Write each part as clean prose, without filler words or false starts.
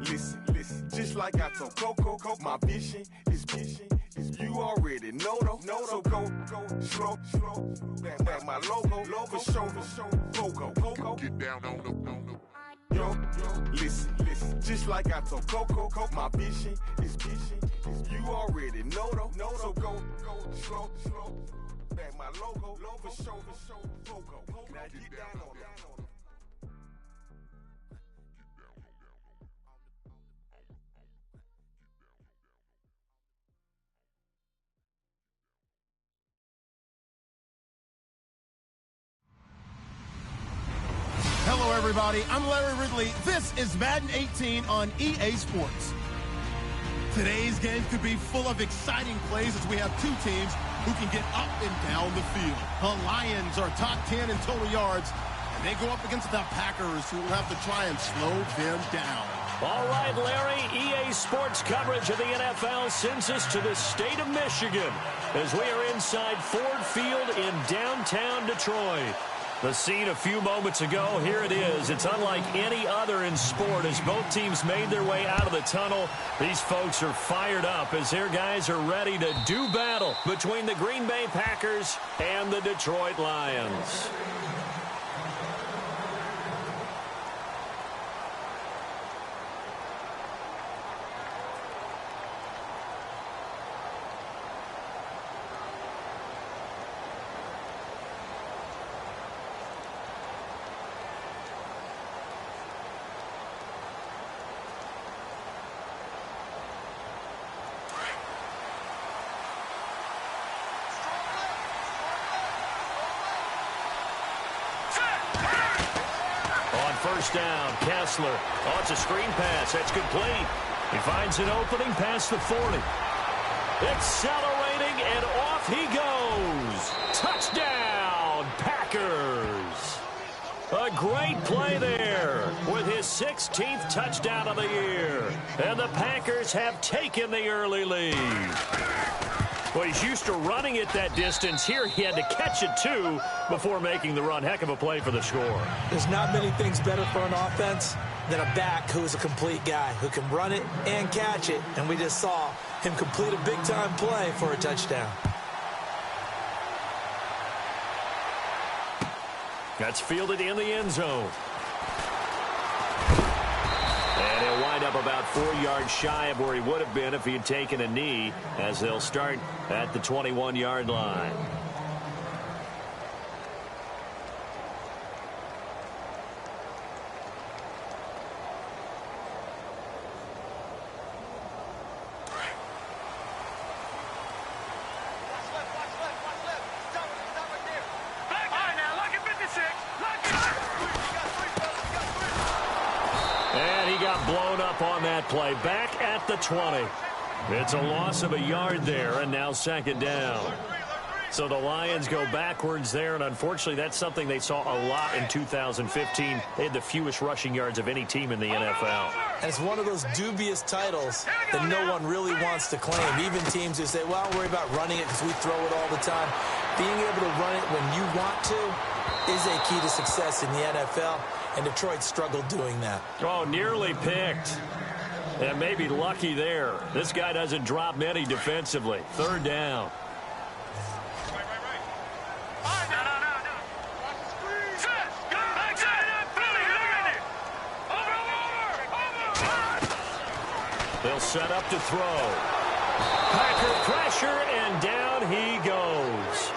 Listen, just like I told Coco, my vision is you already know though. So go, slow, back my logo, for show, go, get down on the. Yo, listen, just like I told Coco, my vision is you already know though. So go, slow, back my logo, for show, go, now get down on that. Hello, everybody. I'm Larry Ridley. This is Madden 18 on EA Sports. Today's game could be full of exciting plays as we have two teams who can get up and down the field. The Lions are top 10 in total yards, and they go up against the Packers, who will have to try and slow them down. All right, Larry, EA Sports coverage of the NFL sends us to the state of Michigan as we are inside Ford Field in downtown Detroit. The scene a few moments ago, here it is. It's unlike any other in sport as both teams made their way out of the tunnel. These folks are fired up as their guys are ready to do battle between the Green Bay Packers and the Detroit Lions. First down, Kessler. Oh, it's a screen pass. That's complete. He finds an opening past the 40. Accelerating, and off he goes. Touchdown, Packers. A great play there with his 16th touchdown of the year. And the Packers have taken the early lead. Well, he's used to running it that distance. Here he had to catch it, too, before making the run. Heck of a play for the score. There's not many things better for an offense than a back who is a complete guy who can run it and catch it. And we just saw him complete a big-time play for a touchdown. That's fielded in the end zone. And he'll wind up about 4 yards shy of where he would have been if he had taken a knee, as they'll start at the 21-yard line. On that play, back at the 20. It's a loss of a yard there, and now second down. So the Lions go backwards there, and unfortunately that's something they saw a lot in 2015. They had the fewest rushing yards of any team in the NFL. And it's one of those dubious titles that no one really wants to claim. Even teams who say, well, I'll worry about running it because we throw it all the time. Being able to run it when you want to is a key to success in the NFL, and Detroit struggled doing that. Oh, nearly picked. And maybe lucky there. This guy doesn't drop many defensively. Third down. They'll set up to throw. Packer pressure, and down he goes.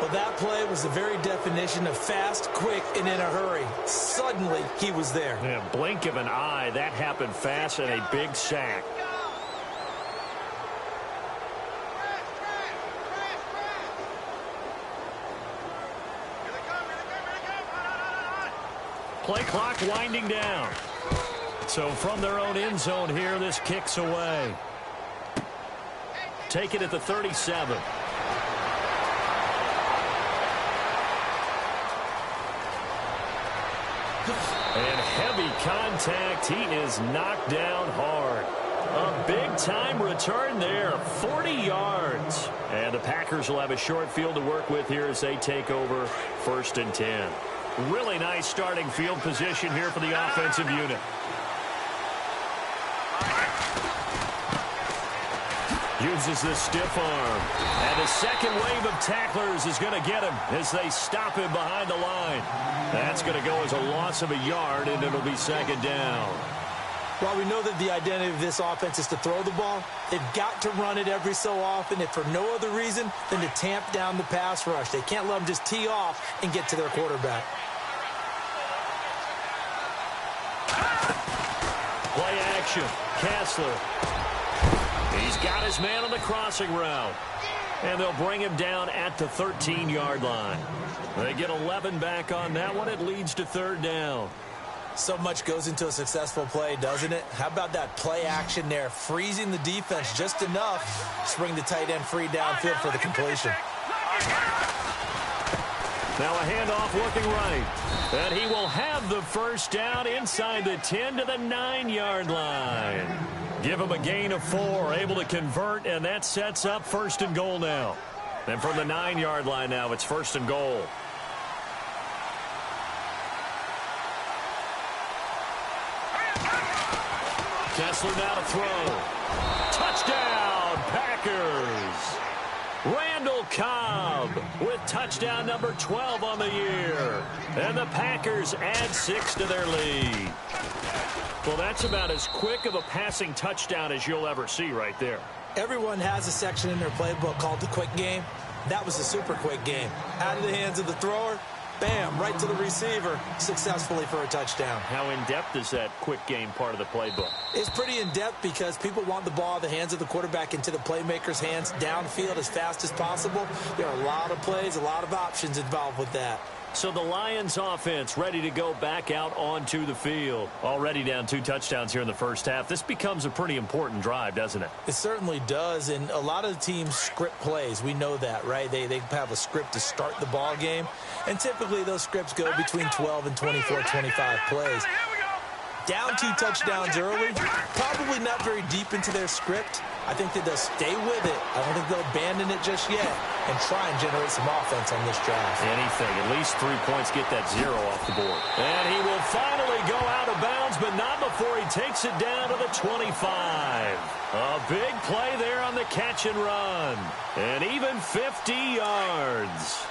Well, that play was the very definition of fast, quick, and in a hurry. Suddenly, he was there. Yeah, blink of an eye. That happened fast, and a big sack. Play clock winding down. So from their own end zone here, this kicks away. Take it at the 37. And heavy contact. He is knocked down hard. A big-time return there, 40 yards. And the Packers will have a short field to work with here as they take over 1st and 10. Really nice starting field position here for the offensive unit. Uses the stiff arm. And the second wave of tacklers is going to get him as they stop him behind the line. That's going to go as a loss of a yard, and it'll be second down. While we know that the identity of this offense is to throw the ball, they've got to run it every so often, if for no other reason than to tamp down the pass rush. They can't let them just tee off and get to their quarterback. Play action. Kessler. He's got his man on the crossing route. And they'll bring him down at the 13-yard line. They get 11 back on that one. It leads to third down. So much goes into a successful play, doesn't it? How about that play action there, freezing the defense just enough to bring the tight end free downfield for the completion. Now a handoff looking right. And he will have the first down inside the 10 to the 9-yard line. Give him a gain of 4, able to convert, and that sets up first and goal now. And from the 9-yard line now, it's first and goal. Kessler now to throw. Touchdown, Packers. Randall Cobb with touchdown number 12 on the year. And the Packers add 6 to their lead. Well, that's about as quick of a passing touchdown as you'll ever see right there. Everyone has a section in their playbook called the quick game. That was a super quick game. Out of the hands of the thrower, bam, right to the receiver, successfully for a touchdown. How in-depth is that quick game part of the playbook? It's pretty in-depth because people want the ball out of the hands of the quarterback into the playmaker's hands downfield as fast as possible. There are a lot of plays, a lot of options involved with that. So the Lions offense ready to go back out onto the field. Already down 2 touchdowns here in the first half. This becomes a pretty important drive, doesn't it? It certainly does, and a lot of the teams script plays. We know that, right? They have a script to start the ball game, and typically those scripts go between 12 and 24, 25 plays. Down 2 touchdowns early, probably not very deep into their script. I think that they'll stay with it. I don't think they'll abandon it just yet and try and generate some offense on this drive. Anything. At least 3 points, get that 0 off the board. And he will finally go out of bounds, but not before he takes it down to the 25. A big play there on the catch and run. And even 50 yards.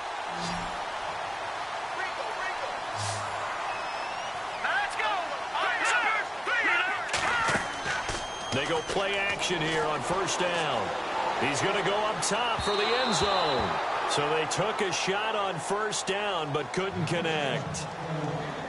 They go play action here on first down. He's going to go up top for the end zone. So they took a shot on first down but couldn't connect.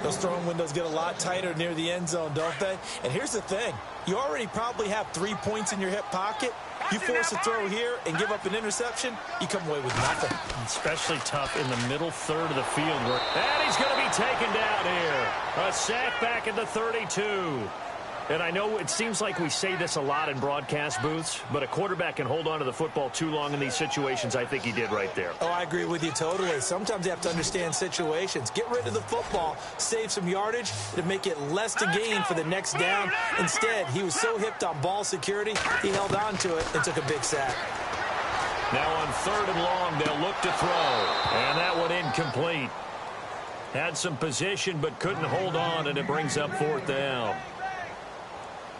Those throwing windows get a lot tighter near the end zone, don't they? And here's the thing. You already probably have 3 points in your hip pocket. You force a throw here and give up an interception, you come away with nothing. Especially tough in the middle third of the field. And he's going to be taken down here. A sack back at the 32. And I know it seems like we say this a lot in broadcast booths, but a quarterback can hold on to the football too long in these situations. I think he did right there. Oh, I agree with you totally. Sometimes you have to understand situations. Get rid of the football, save some yardage to make it less to gain for the next down. Instead, he was so hipped on ball security, he held on to it and took a big sack. Now on 3rd and long, they'll look to throw. And that one incomplete. Had some position but couldn't hold on, and it brings up 4th down.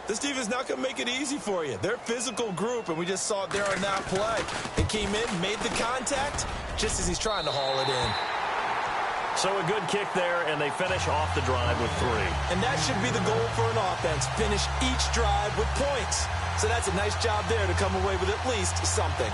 This team is not going to make it easy for you. They're a physical group, and we just saw it there on that play. They came in, made the contact, just as he's trying to haul it in. So a good kick there, and they finish off the drive with 3. And that should be the goal for an offense, finish each drive with points. So that's a nice job there to come away with at least something.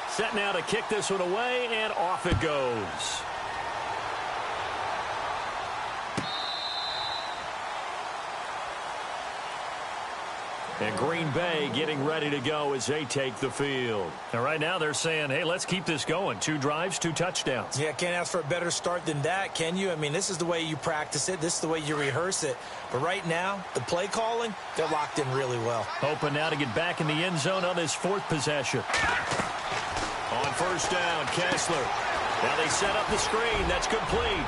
Set now to kick this one away, and off it goes. And Green Bay getting ready to go as they take the field. And right now they're saying, hey, let's keep this going. 2 drives, 2 touchdowns. Yeah, can't ask for a better start than that, can you? I mean, this is the way you practice it. This is the way you rehearse it. But right now, the play calling, they're locked in really well. Hoping now to get back in the end zone on this 4th possession. On first down, Kessler. Now they set up the screen. That's complete.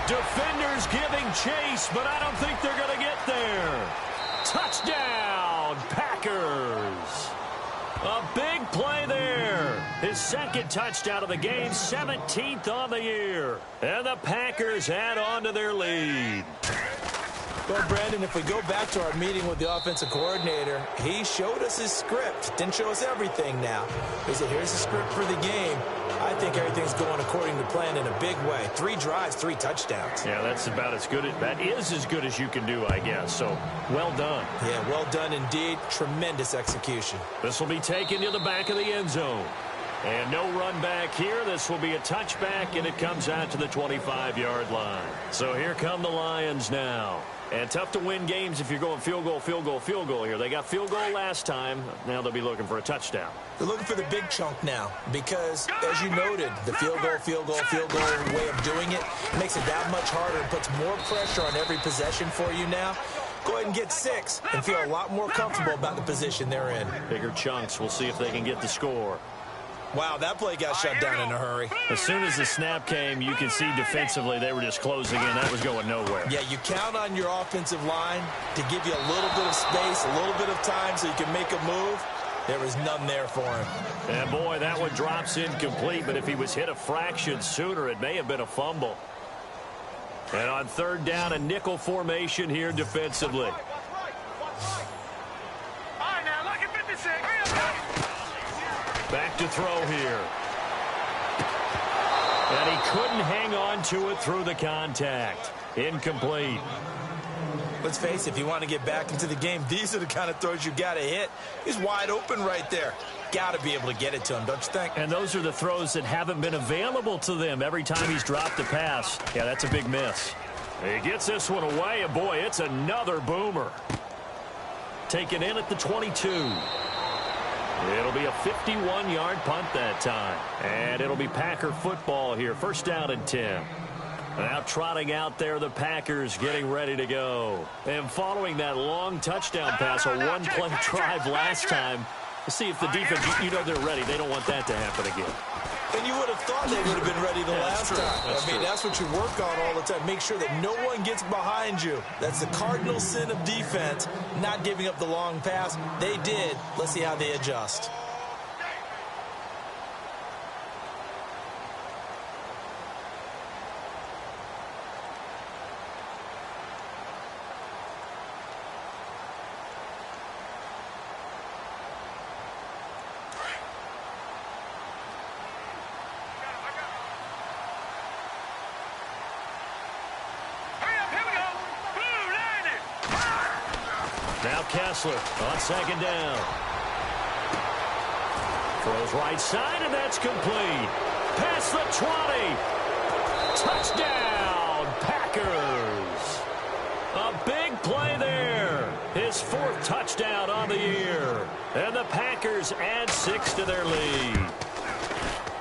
Defenders giving chase, but I don't think they're going to get there. Touchdown! touchdown, Packers. A big play there. His second touchdown of the game, 17th on the year. And the Packers add on to their lead. Well, Brandon, if we go back to our meeting with the offensive coordinator, he showed us his script. Didn't show us everything now. He said, here's the script for the game. I think everything's going according to plan in a big way. 3 drives, 3 touchdowns. Yeah, that's about as good. That is as good as you can do, I guess. So, well done. Yeah, well done indeed. Tremendous execution. This will be taken to the back of the end zone. And no run back here. This will be a touchback, and it comes out to the 25-yard line. So here come the Lions now. And tough to win games if you're going field goal, field goal, field goal here. They got field goal last time. Now they'll be looking for a touchdown. They're looking for the big chunk now because, as you noted, the field goal way of doing it makes it that much harder and puts more pressure on every possession for you now. Go ahead and get 6 and feel a lot more comfortable about the position they're in. Bigger chunks. We'll see if they can get the score. Wow, that play got shut down in a hurry. As soon as the snap came, you could see defensively they were just closing in. That was going nowhere. Yeah, you count on your offensive line to give you a little bit of space, a little bit of time so you can make a move. There was none there for him. And, boy, that one drops incomplete, but if he was hit a fraction sooner, it may have been a fumble. And on 3rd down, a nickel formation here defensively. All right, now look at 56. Back to throw here. And he couldn't hang on to it through the contact. Incomplete. Let's face it, if you want to get back into the game, these are the kind of throws you got to hit. He's wide open right there. Got to be able to get it to him, don't you think? And those are the throws that haven't been available to them every time he's dropped a pass. Yeah, that's a big miss. He gets this one away, and boy, it's another boomer. Taken in at the 22. It'll be a 51-yard punt that time. And it'll be Packer football here. 1st down and 10. Now trotting out there, the Packers getting ready to go. And following that long touchdown pass, a one-play drive last time, to see if the defense, you know they're ready. They don't want that to happen again. And you would have thought they would have been ready the last time. That's what you work on all the time. Make sure that no one gets behind you. That's the cardinal sin of defense, not giving up the long pass. They did. Let's see how they adjust. Now Kessler on 2nd down. Throws right side, and that's complete. Past the 20. Touchdown, Packers. A big play there. His 4th touchdown on the year. And the Packers add 6 to their lead.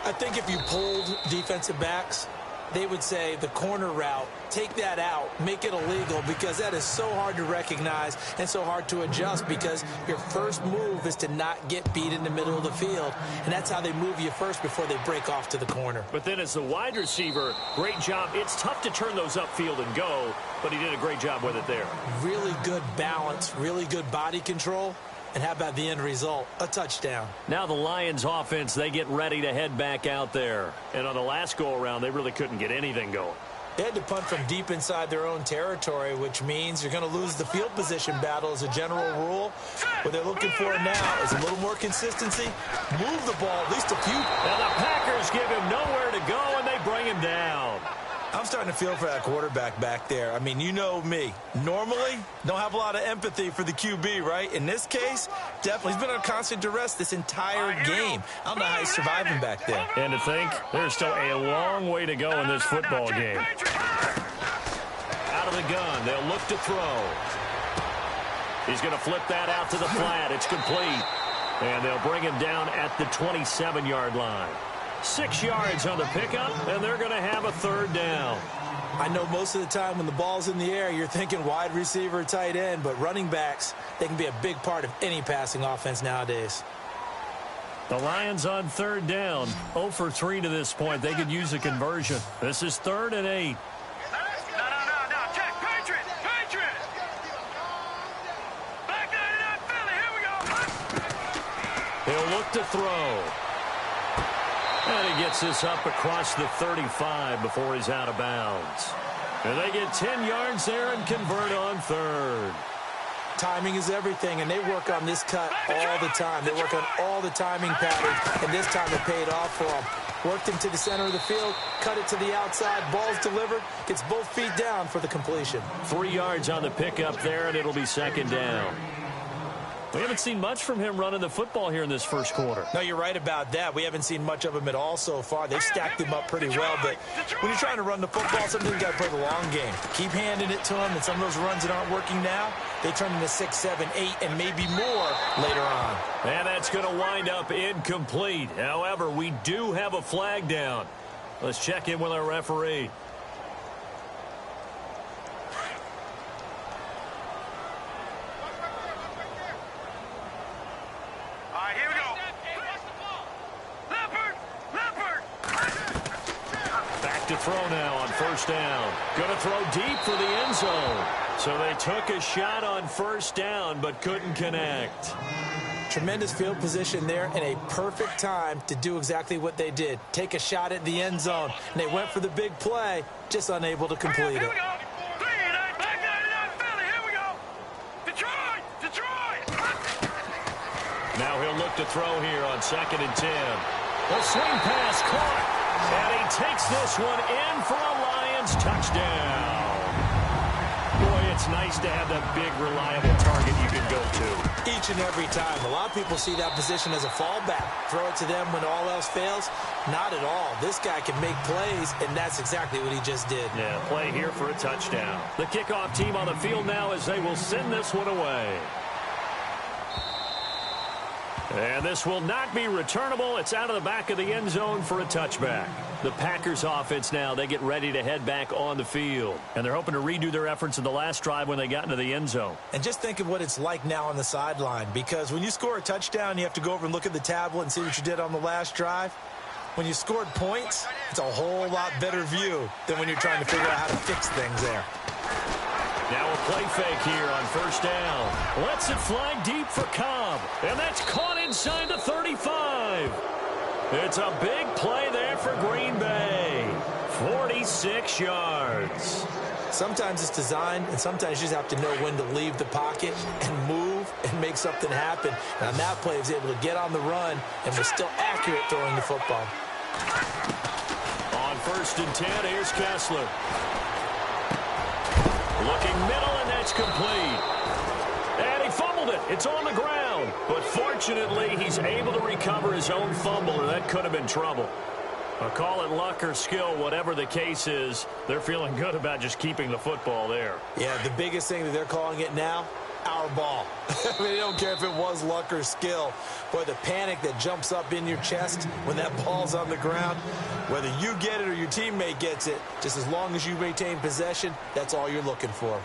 I think if you pulled defensive backs, they would say the corner route, take that out, make it illegal, because that is so hard to recognize and so hard to adjust, because your first move is to not get beat in the middle of the field, and that's how they move you first before they break off to the corner. But then as the wide receiver, great job. It's tough to turn those upfield and go, but he did a great job with it there. Really good balance, really good body control. And how about the end result? A touchdown. Now the Lions offense, they get ready to head back out there. And on the last go-around, they really couldn't get anything going. They had to punt from deep inside their own territory, which means you're going to lose the field position battle as a general rule. What they're looking for now is a little more consistency. Move the ball at least a few. Now the Packers give him nowhere to go, and they bring him down. I'm starting to feel for that quarterback back there. I mean, you know me. Normally, don't have a lot of empathy for the QB, right? In this case, definitely. He's been on constant duress this entire game. I don't know how he's surviving back there. And to think, there's still a long way to go in this football game. Out of the gun, they'll look to throw. He's going to flip that out to the flat. It's complete. And they'll bring him down at the 27-yard line. 6 yards on the pickup, and they're going to have a 3rd down. I know most of the time when the ball's in the air, you're thinking wide receiver, tight end, but running backs, they can be a big part of any passing offense nowadays. The Lions on 3rd down, 0 for 3 to this point. They could use a conversion. This is 3rd and 8. No, check, Patriot. Back 99 Philly, here He'll look to throw. And he gets this up across the 35 before he's out of bounds. And they get 10 yards there and convert on third. Timing is everything, and they work on this cut all the time. They work on all the timing patterns, and this time it paid off for them. Worked him to the center of the field, cut it to the outside, ball's delivered, gets both feet down for the completion. 3 yards on the pickup there, and it'll be second down. We haven't seen much from him running the football here in this first quarter. No, you're right about that. We haven't seen much of him at all so far. They've stacked him up pretty well, but when you're trying to run the football, sometimes you got to play the long game. Keep handing it to him, and some of those runs that aren't working now, they turn into 6, 7, 8, and maybe more later on. And that's going to wind up incomplete. However, we do have a flag down. Let's check in with our referee. To throw now on first down. Going to throw deep for the end zone. So they took a shot on first down but couldn't connect. Tremendous field position there and a perfect time to do exactly what they did. Take a shot at the end zone. And they went for the big play, just unable to complete it. Now he'll look to throw here on 2nd and 10. A swing pass caught. And he takes this one in for a Lions touchdown. Boy, it's nice to have that big, reliable target you can go to. Each and every time. A lot of people see that position as a fallback. Throw it to them when all else fails. Not at all. This guy can make plays, and that's exactly what he just did. Yeah, play here for a touchdown. The kickoff team on the field now as they will send this one away. And this will not be returnable. It's out of the back of the end zone for a touchback. The Packers offense now, they get ready to head back on the field. And they're hoping to redo their efforts in the last drive when they got into the end zone. And just think of what it's like now on the sideline. Because when you score a touchdown, you have to go over and look at the tablet and see what you did on the last drive. When you scored points, it's a whole lot better view than when you're trying to figure out how to fix things there. Now a play fake here on first down. Lets it fly deep for Cobb. And that's caught inside the 35. It's a big play there for Green Bay. 46 yards. Sometimes it's designed, and sometimes you just have to know when to leave the pocket and move and make something happen. And on that play, he was able to get on the run and was still accurate throwing the football. On 1st and 10, here's Kessler. Looking middle, and that's complete. And he fumbled it. It's on the ground. But fortunately, he's able to recover his own fumble, or that could have been trouble. I'll call it luck or skill, whatever the case is. They're feeling good about just keeping the football there. Yeah, the biggest thing that they're calling it now, our ball. I mean, they don't care if it was luck or skill. Boy, the panic that jumps up in your chest when that ball's on the ground, whether you get it or your teammate gets it, just as long as you maintain possession, that's all you're looking for.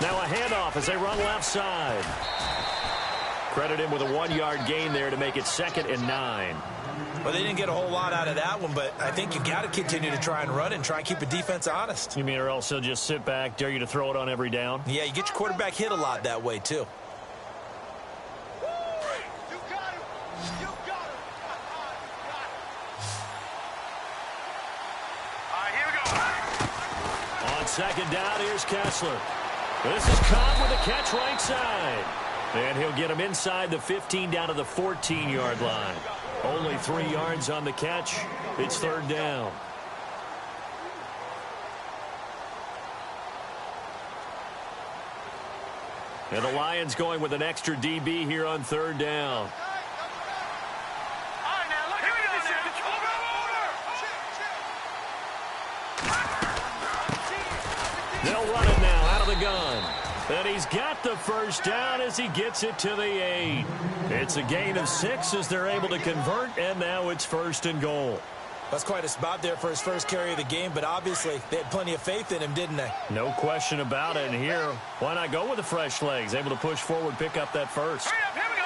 Now a handoff as they run left side. Credit him with a 1-yard gain there to make it 2nd and 9. Well, they didn't get a whole lot out of that one, but I think you got to continue to try and run and try and keep the defense honest. You mean or else they'll just sit back, dare you to throw it on every down? Yeah, you get your quarterback hit a lot that way, too. On 2nd down, here's Kessler. This is Cobb with a catch right side. And he'll get him inside the 15 down to the 14-yard line. Only 3 yards on the catch. It's 3rd down. And the Lions going with an extra DB here on 3rd down. They'll run it now out of the gun. And he's got the first down as he gets it to the 8. It's a gain of 6 as they're able to convert, and now it's 1st and goal. That's quite a spot there for his first carry of the game, but obviously they had plenty of faith in him, didn't they? No question about it. And here, why not go with the fresh legs? Able to push forward, pick up that first. Hurry up, here we go.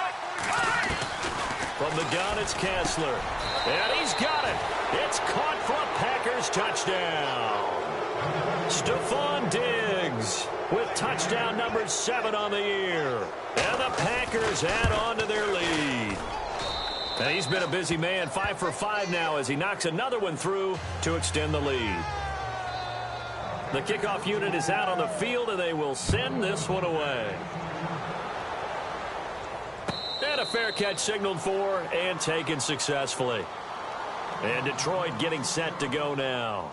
From the gun, it's Kessler. And he's got it. It's caught for a Packers touchdown. Stephon Diggs with touchdown number 7 on the year. And the Packers add on to their lead. And he's been a busy man, 5 for 5 now as he knocks another one through to extend the lead. The kickoff unit is out on the field, and they will send this one away. And a fair catch signaled for and taken successfully. And Detroit getting set to go now.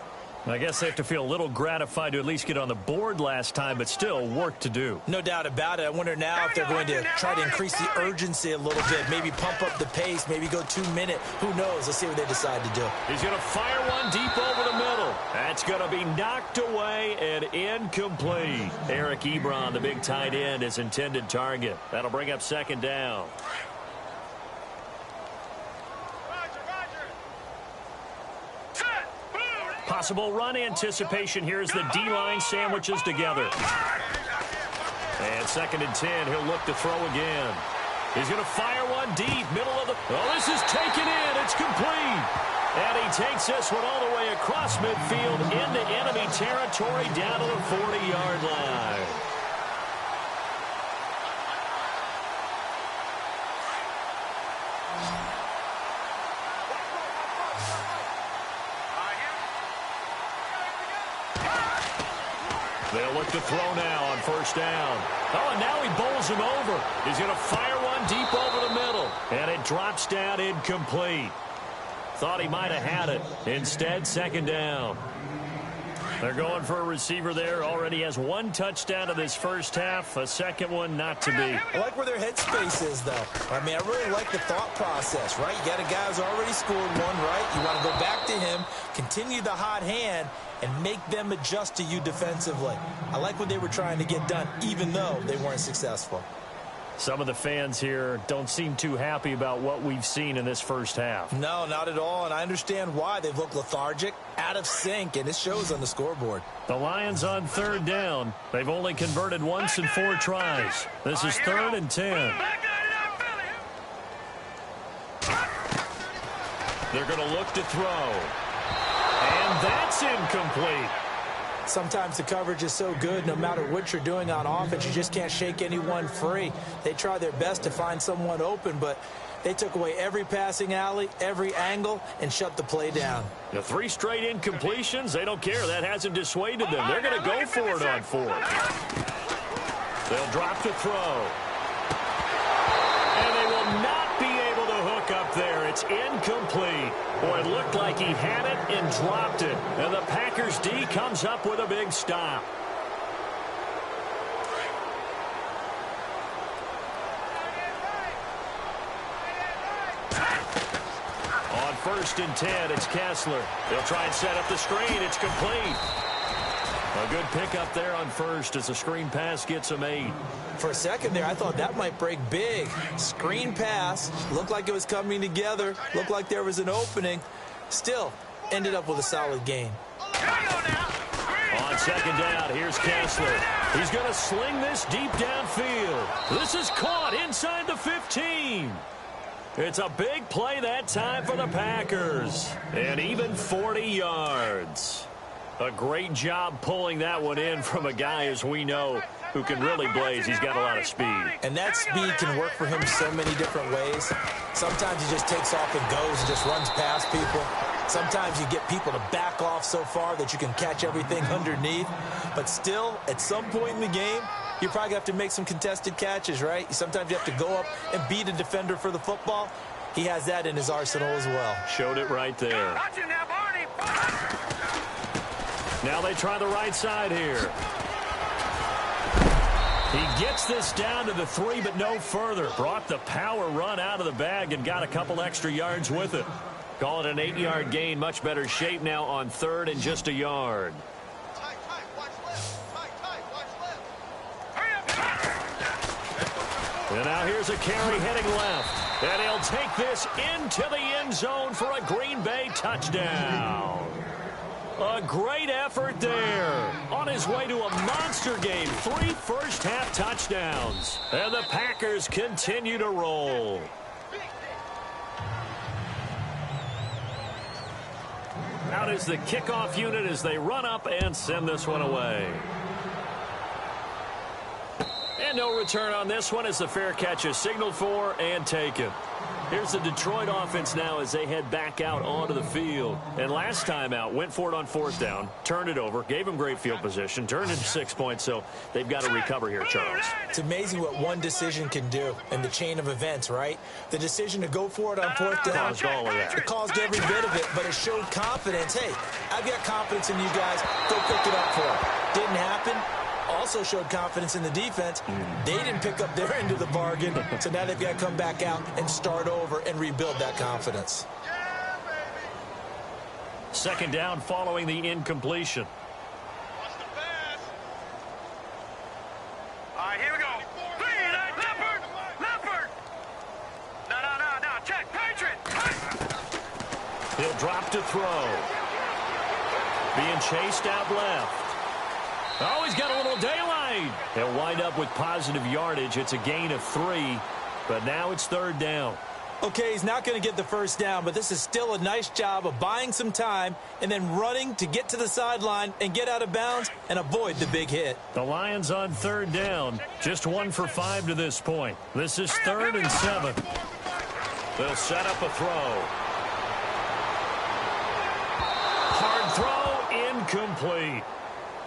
I guess they have to feel a little gratified to at least get on the board last time, but still work to do. No doubt about it. I wonder now if they're going to try to increase the urgency a little bit, maybe pump up the pace, maybe go 2 minute. Who knows? Let's see what they decide to do. He's going to fire one deep over the middle. That's going to be knocked away and incomplete. Eric Ebron, the big tight end, his intended target. That'll bring up second down. Possible run anticipation here as the D-line sandwiches together. And 2nd and 10, he'll look to throw again. He's going to fire one deep, middle of the... Oh, this is taken in. It's complete. And he takes this one all the way across midfield into enemy territory down to the 40-yard line. They'll look to throw now on first down. Oh, and now he bowls him over. He's going to fire one deep over the middle. And it drops down incomplete. Thought he might have had it. Instead, 2nd down. They're going for a receiver there. Already has 1 touchdown in this first half. A second one not to be. I like where their headspace is, though. I mean, I really like the thought process, right? You got a guy who's already scored one, right? You want to go back to him, continue the hot hand, and make them adjust to you defensively. I like what they were trying to get done, even though they weren't successful. Some of the fans here don't seem too happy about what we've seen in this first half. No, not at all, and I understand why. They've looked lethargic, out of sync, and it shows on the scoreboard. The Lions on 3rd down. They've only converted once in 4 tries. This is 3rd and 10. They're going to look to throw. And that's incomplete. Sometimes the coverage is so good, no matter what you're doing on offense, you just can't shake anyone free. They try their best to find someone open, but they took away every passing alley, every angle, and shut the play down. The 3 straight incompletions, they don't care. That hasn't dissuaded them. They're going to go for it on 4th. They'll drop to throw. And they will not be able to hook up there. It's incomplete. Boy, it looked like he had it and dropped it. And the Packers D comes up with a big stop. On 1st and 10, it's Kessler. They'll try and set up the screen. It's complete. A good pickup there on 1st as the screen pass gets him 8. For a second there, I thought that might break big. Screen pass. Looked like it was coming together. Looked like there was an opening. Still, ended up with a solid gain. On 2nd down, here's Kessler. He's going to sling this deep downfield. This is caught inside the 15. It's a big play that time for the Packers. And even 40 yards. A great job pulling that one in from a guy, as we know, who can really blaze. He's got a lot of speed. And that speed can work for him so many different ways. Sometimes he just takes off and goes and just runs past people. Sometimes you get people to back off so far that you can catch everything underneath. But still, at some point in the game, you probably have to make some contested catches, right? Sometimes you have to go up and beat a defender for the football. He has that in his arsenal as well. Showed it right there. Now they try the right side here. He gets this down to the 3, but no further. Brought the power run out of the bag and got a couple extra yards with it. Call it an 8-yard gain. Much better shape now on 3rd and just a yard. And now here's a carry heading left. And he'll take this into the end zone for a Green Bay touchdown. A great effort there. On his way to a monster game, 3 first-half touchdowns. And the Packers continue to roll. Out is the kickoff unit as they run up and send this one away. And no return on this one as the fair catch is signaled for and taken. Here's the Detroit offense now as they head back out onto the field. And last time out, went for it on 4th down, turned it over, gave them great field position, turned into 6 points, so they've got to recover here, Charles. It's amazing what one decision can do in the chain of events, right? The decision to go for it on 4th down. Caused all of that. It caused every bit of it, but it showed confidence. Hey, I've got confidence in you guys. Go pick it up for them. Didn't happen. Also showed confidence in the defense. They didn't pick up their end of the bargain, so now they've got to come back out and start over and rebuild that confidence. Second down following the incompletion. What's the pass? All right, here we go. Leopard! No. Check, Patriot! He'll drop to throw. Being chased out left. Oh, he's got a little daylight. He'll wind up with positive yardage. It's a gain of 3, but now it's 3rd down. Okay, he's not going to get the first down, but this is still a nice job of buying some time and then running to get to the sideline and get out of bounds and avoid the big hit. The Lions on 3rd down. Just 1 for 5 to this point. This is 3rd and 7. They'll set up a throw. Hard throw, incomplete.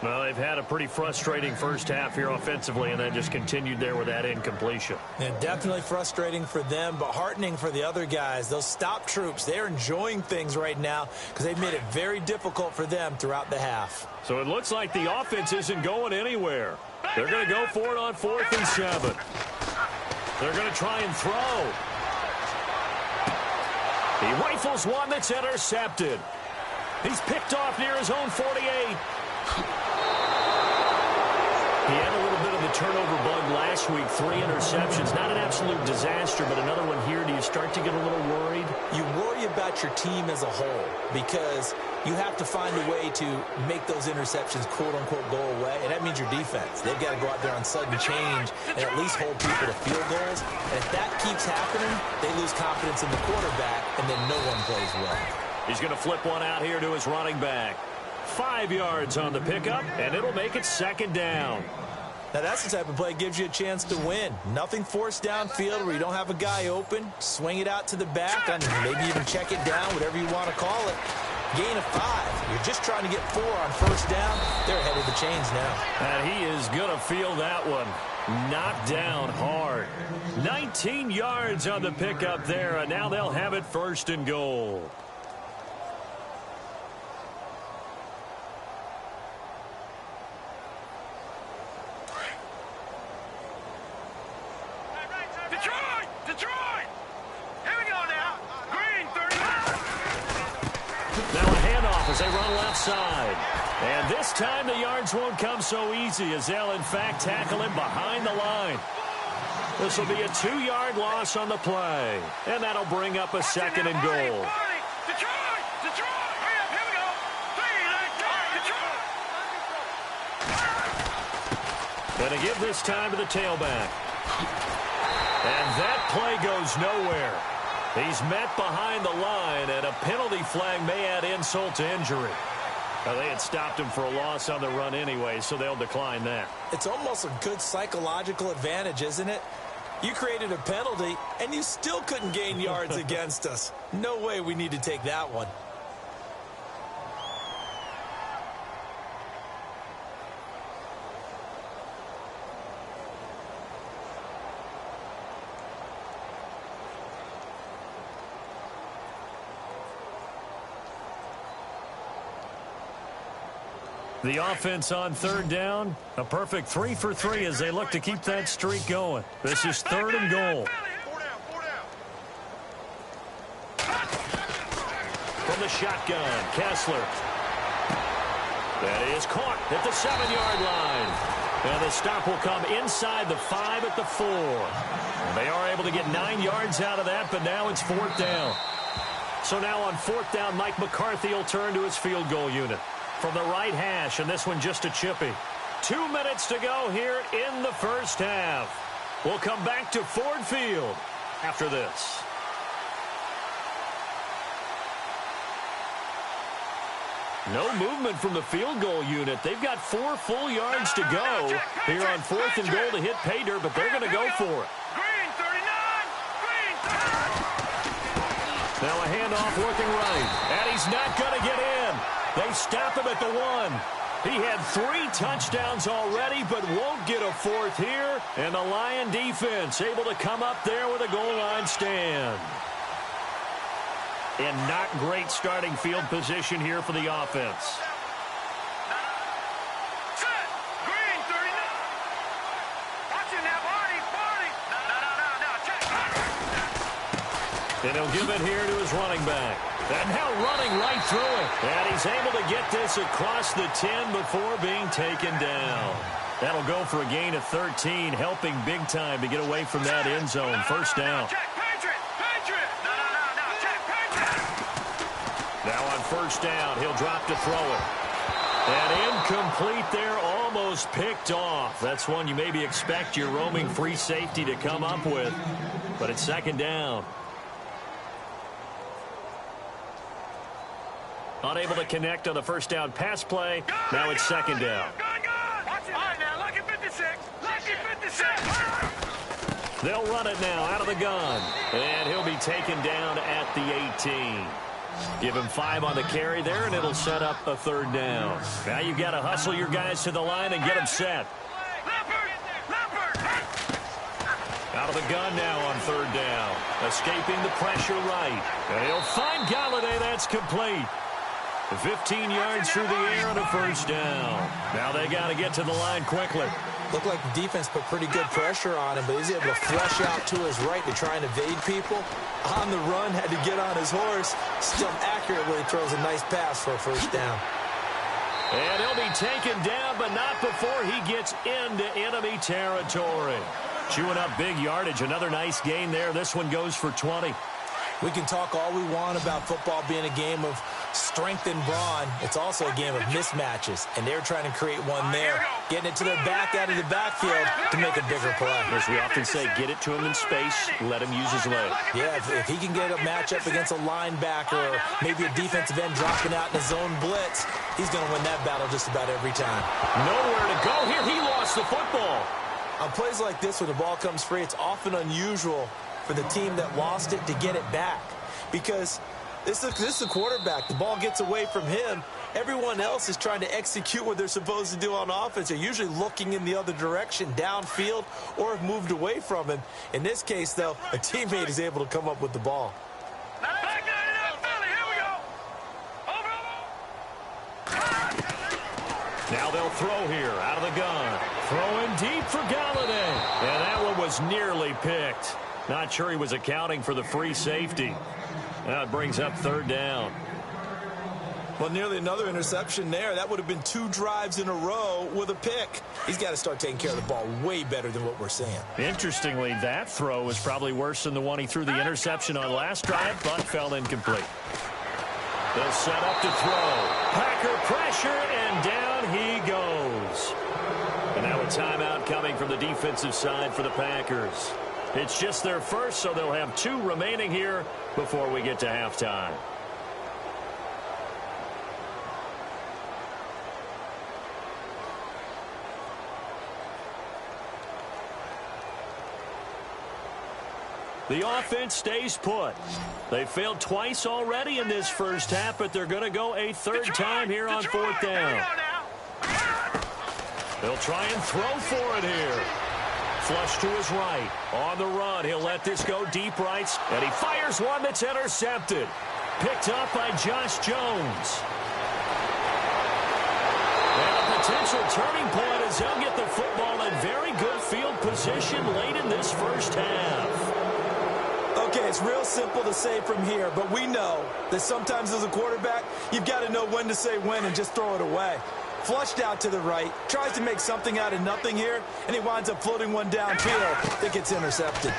Well, they've had a pretty frustrating first half here offensively, and then just continued there with that incompletion. And definitely frustrating for them, but heartening for the other guys. Those stop troops, they're enjoying things right now because they've made it very difficult for them throughout the half. So it looks like the offense isn't going anywhere. They're going to go for it on 4th and 7. They're going to try and throw. He rifles one that's intercepted. He's picked off near his own 48. He had a little bit of the turnover bug last week, 3 interceptions. Not an absolute disaster, but another one here. Do you start to get a little worried? You worry about your team as a whole because you have to find a way to make those interceptions, quote-unquote, go away, and that means your defense. They've got to go out there on sudden change and at least hold people to field goals. And if that keeps happening, they lose confidence in the quarterback, and then no one plays well. He's going to flip one out here to his running back. 5 yards on the pickup, and it'll make it 2nd down. Now, that's the type of play that gives you a chance to win. Nothing forced downfield where you don't have a guy open. Swing it out to the back, and maybe even check it down, whatever you want to call it. Gain of 5. You're just trying to get 4 on 1st down. They're ahead of the chains now. And he is going to feel that one. Knocked down hard. 19 yards on the pickup there, and now they'll have it 1st and goal. Detroit! Here we go now. Green, 30. Now a handoff as they run left side. And this time the yards won't come so easy as they'll, in fact, tackle him behind the line. This will be a 2-yard loss on the play. And that'll bring up a 2nd and goal. Detroit! Hurry up, here we go. 3, Going to give this time to the tailback. And that play goes nowhere. He's met behind the line, and a penalty flag may add insult to injury. Now, they had stopped him for a loss on the run anyway, so they'll decline that. It's almost a good psychological advantage, isn't it? You created a penalty, and you still couldn't gain yards against us. No way we need to take that one. The offense on 3rd down, a perfect 3 for 3 as they look to keep that streak going. This is 3rd and goal. 4 down. From the shotgun, Kessler. That is caught at the 7-yard line. And the stop will come inside the 5 at the 4. They are able to get 9 yards out of that, but now it's 4th down. So now on 4th down, Mike McCarthy will turn to his field goal unit from the right hash, and this one just a chippy. 2 minutes to go here in the first half. We'll come back to Ford Field after this. No movement from the field goal unit. They've got 4 full yards to go here on 4th and goal to hit pay dirt, but they're going to go for it. Green 39. Green 39. Now a handoff looking right, and he's not going to get in. They stop him at the 1. He had 3 touchdowns already, but won't get a 4th here. And the Lion defense able to come up there with a goal line stand. And not great starting field position here for the offense. Set. Green 39. Watching that body. No. Check. And he'll give it here to his running back. And now running right through it. And he's able to get this across the 10 before being taken down. That'll go for a gain of 13, helping big time to get away from that end zone. First down. Check. Patriot. No. Check. Patriot. Now on first down, he'll drop to throw it. And incomplete there, almost picked off. That's one you maybe expect your roaming free safety to come up with. But it's second down. Unable to connect on the first down pass play. Now it's second down. Watch it. All right, now, lucky 56. Lucky 56. They'll run it now out of the gun. And he'll be taken down at the 18. Give him 5 on the carry there, and it'll set up a third down. Now you've got to hustle your guys to the line and get them set. Out of the gun now on third down. Escaping the pressure right. And he'll find Galladay. That's complete. 15 yards through the air and a first down. Now they got to get to the line quickly. Looked like the defense put pretty good pressure on him, but he's able to flush out to his right to try and evade people. On the run, had to get on his horse. Still accurately throws a nice pass for a first down. And he'll be taken down, but not before he gets into enemy territory. Chewing up big yardage. Another nice gain there. This one goes for 20. We can talk all we want about football being a game of strength and brawn. It's also a game of mismatches, and they're trying to create one there, getting it to their back out of the backfield to make a bigger play. As we often say, get it to him in space, let him use his leg. Yeah, if he can get a matchup against a linebacker or maybe a defensive end dropping out in a zone blitz, he's going to win that battle just about every time. Nowhere to go here. He lost the football. On plays like this, when the ball comes free, it's often unusual for the team that lost it to get it back, because this is the quarterback. The ball gets away from him. Everyone else is trying to execute what they're supposed to do on offense. They're usually looking in the other direction, downfield, or have moved away from him. In this case, though, a teammate is able to come up with the ball. Back down in Philly. Here we go. Now they'll throw here out of the gun. Throwing deep for Galladay. And that one was nearly picked. Not sure he was accounting for the free safety. Now it brings up third down. Well, nearly another interception there. That would have been 2 drives in a row with a pick. He's got to start taking care of the ball way better than what we're seeing. Interestingly, that throw was probably worse than the one he threw the interception on last drive, but fell incomplete. They'll set up to throw. Packer pressure, and down he goes. And now a timeout coming from the defensive side for the Packers. It's just their first, so they'll have 2 remaining here before we get to halftime. The offense stays put. They failed twice already in this first half, but they're going to go a third time here on fourth down. They'll try and throw for it here. Flush to his right. On the run, he'll let this go deep right, and he fires one that's intercepted. Picked up by Josh Jones. And a potential turning point as he'll get the football in very good field position late in this first half. Okay, it's real simple to say from here, but we know that sometimes as a quarterback, you've got to know when to say when and just throw it away. Flushed out to the right, tries to make something out of nothing here, and he winds up floating one downfield that gets intercepted.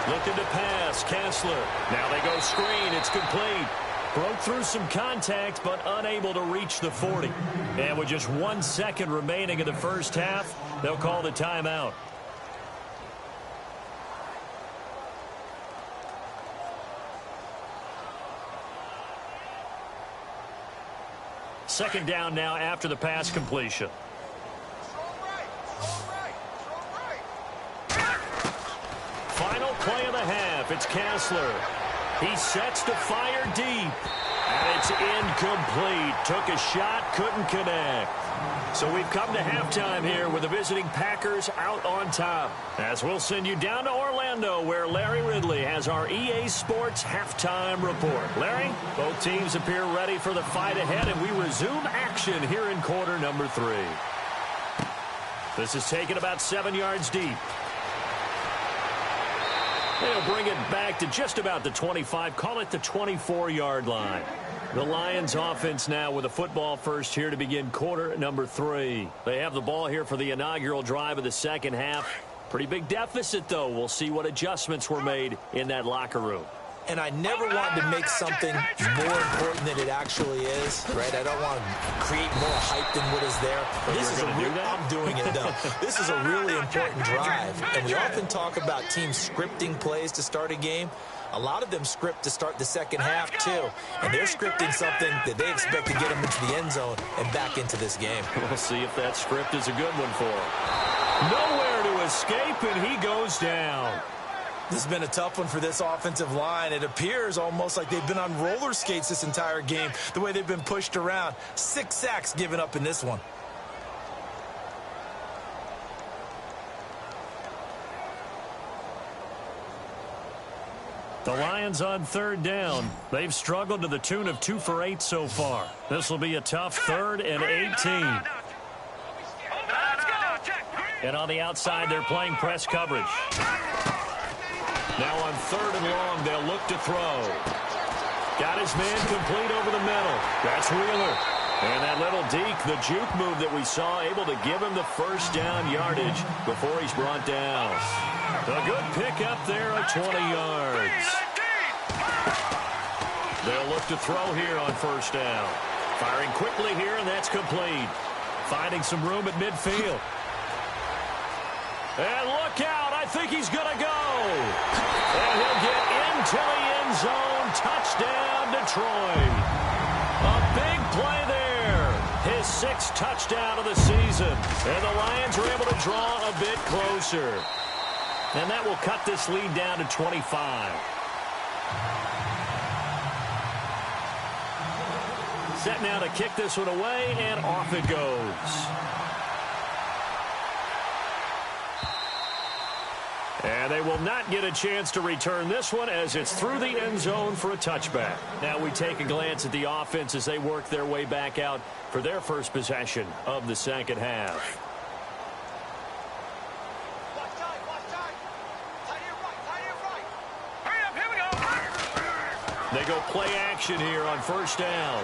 Looking to pass, Kessler. Now they go screen. It's complete. Broke through some contact, but unable to reach the 40. And with just 1 second remaining in the first half, they'll call the timeout. Second down now after the pass completion. Final play of the half. It's Kessler. He sets to fire deep. And it's incomplete. Took a shot, couldn't connect. So we've come to halftime here with the visiting Packers out on top. As we'll send you down to Orlando, where Larry Ridley has our EA Sports halftime report. Larry, both teams appear ready for the fight ahead, and we resume action here in quarter number 3. This is taken about 7 yards deep. They'll bring it back to just about the 25, call it the 24-yard line. The Lions offense now with a football first here to begin quarter number 3. They have the ball here for the inaugural drive of the second half. Pretty big deficit, though. We'll see what adjustments were made in that locker room. And I never wanted to make something more important than it actually is, right? I don't want to create more hype than what is there. I'm doing it, though. This is a really important drive. And we often talk about teams scripting plays to start a game. A lot of them script to start the second half, too. And they're scripting something that they expect to get them into the end zone and back into this game. We'll see if that script is a good one for him. Nowhere to escape, and he goes down. This has been a tough one for this offensive line. It appears almost like they've been on roller skates this entire game, the way they've been pushed around. 6 sacks given up in this one. The Lions on third down. They've struggled to the tune of 2 for 8 so far. This will be a tough 3rd and 18. And on the outside, they're playing press coverage. Now on 3rd and long, they'll look to throw. Got his man complete over the middle. That's Wheeler. And that little deke, the juke move that we saw, able to give him the first down yardage before he's brought down. A good pick up there at 20 yards. They'll look to throw here on first down. Firing quickly here, and that's complete. Finding some room at midfield. And look out, I think he's going to go. And he'll get into the end zone. Touchdown, Detroit. A big play there. His 6th touchdown of the season. And the Lions are able to draw a bit closer. And that will cut this lead down to 25. Set now to kick this one away, and off it goes. And they will not get a chance to return this one as it's through the end zone for a touchback. Now we take a glance at the offense as they work their way back out for their first possession of the second half. They go play action here on first down.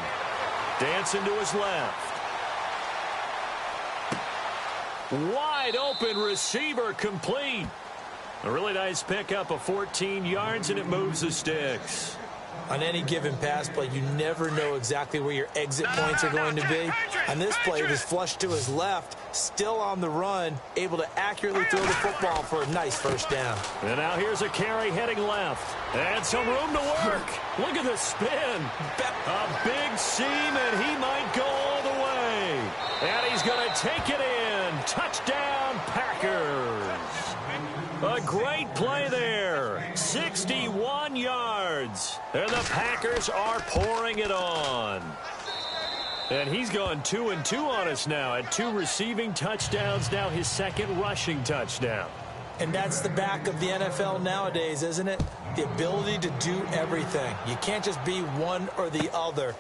Dancing to his left. Wide open receiver complete. A really nice pickup of 14 yards, and it moves the sticks. On any given pass play, you never know exactly where your exit points are going to be. On this play, it was flushed to his left, still on the run, able to accurately throw the football for a nice first down. And now here's a carry heading left. And some room to work. Look at the spin. A big seam, and he might go all the way. And he's going to take it in. Touchdown, Packers. A great play there. 61 yards. And the Packers are pouring it on. And he's gone 2-2 on us now at 2 receiving touchdowns, now his 2nd rushing touchdown. And that's the back of the NFL nowadays, isn't it? The ability to do everything. You can't just be one or the other.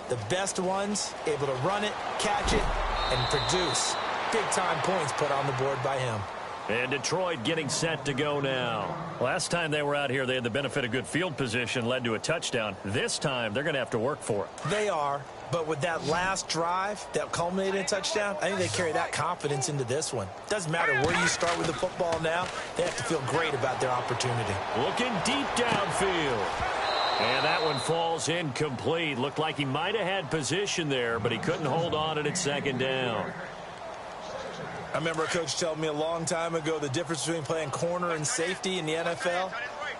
The best ones able to run it, catch it, and produce big-time points put on the board by him. And Detroit getting set to go now. Last time they were out here, they had the benefit of good field position, led to a touchdown. This time, they're going to have to work for it. They are. But with that last drive that culminated in a touchdown, I think they carry that confidence into this one. Doesn't matter where you start with the football now. They have to feel great about their opportunity. Looking deep downfield. And that one falls incomplete. Looked like he might have had position there, but he couldn't hold on at second down. I remember a coach telling me a long time ago the difference between playing corner and safety in the NFL.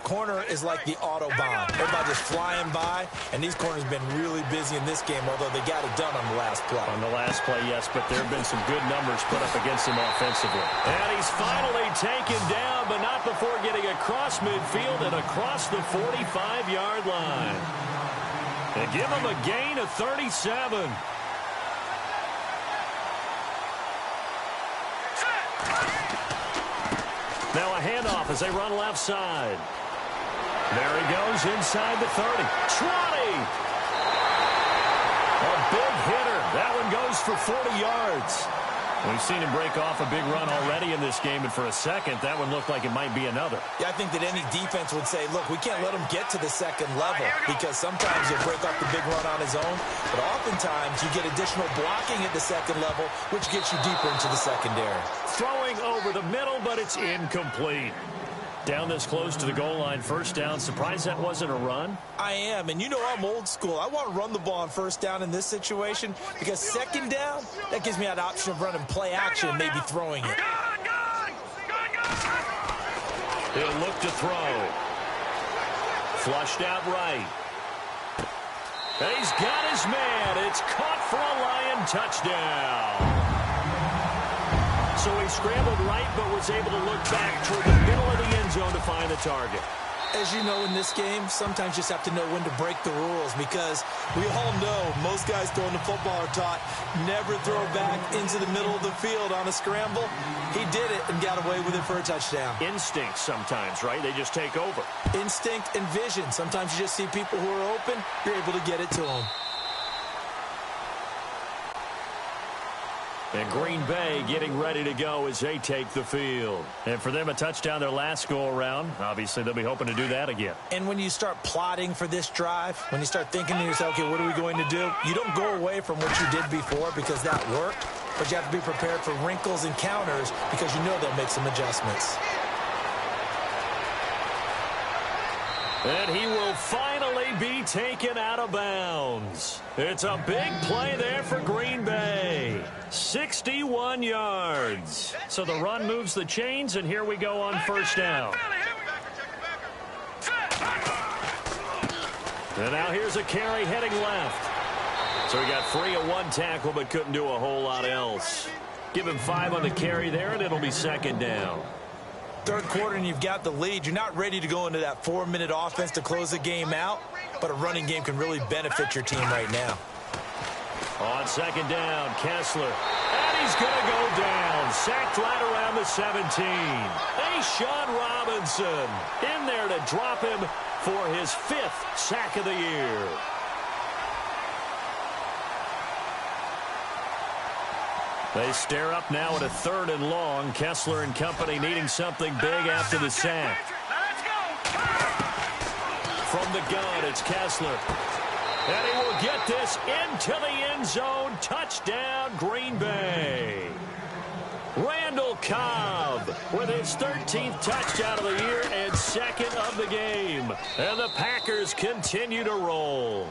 Corner is like the Autobahn. Everybody just flying by, and these corners have been really busy in this game, although they got it done on the last play. On the last play, yes, but there have been some good numbers put up against him offensively. And he's finally taken down, but not before getting across midfield and across the 45-yard line. And give him a gain of 37. Now a handoff as they run left side. There he goes inside the 30. 20! A big hitter. That one goes for 40 yards. We've seen him break off a big run already in this game, and for a second, that one looked like it might be another. Yeah, I think that any defense would say, look, we can't let him get to the second level, because sometimes he'll break off the big run on his own, but oftentimes you get additional blocking at the second level, which gets you deeper into the secondary. Throwing over the middle, but it's incomplete. Down this close to the goal line, first down. Surprised that wasn't a run? I am, and you know I'm old school. I want to run the ball on first down in this situation because second down, that gives me that option of running play action and maybe throwing it. He'll look to throw. Flushed out right. And he's got his man. It's caught for a Lion touchdown. So he scrambled right, but was able to look back toward the middle of the end zone to find the target. As you know, in this game, sometimes you just have to know when to break the rules because we all know most guys throwing the football are taught never throw back into the middle of the field on a scramble. He did it and got away with it for a touchdown. Instinct sometimes, right? They just take over. Instinct and vision. Sometimes you just see people who are open, you're able to get it to them. And Green Bay getting ready to go as they take the field. And for them, a touchdown their last go-around. Obviously, they'll be hoping to do that again. And when you start plotting for this drive, when you start thinking to yourself, okay, what are we going to do? You don't go away from what you did before because that worked, but you have to be prepared for wrinkles and counters because you know they'll make some adjustments. And he will finally be taken out of bounds. It's a big play there for Green Bay. 61 yards. So the run moves the chains, and here we go on first down. And now here's a carry heading left. So he got free of one tackle, but couldn't do a whole lot else. Give him 5 on the carry there, and it'll be second down. Third quarter and you've got the lead. You're not ready to go into that 4-minute offense to close the game out, but a running game can really benefit your team right now. On second down, Kessler. And he's going to go down. Sacked right around the 17. Sean Robinson in there to drop him for his 5th sack of the year. They stare up now at a 3rd and long. Kessler and company needing something big after the sack. From the gun, it's Kessler. And he will get this into the end zone. Touchdown, Green Bay. Randall Cobb with his 13th touchdown of the year and 2nd of the game. And the Packers continue to roll.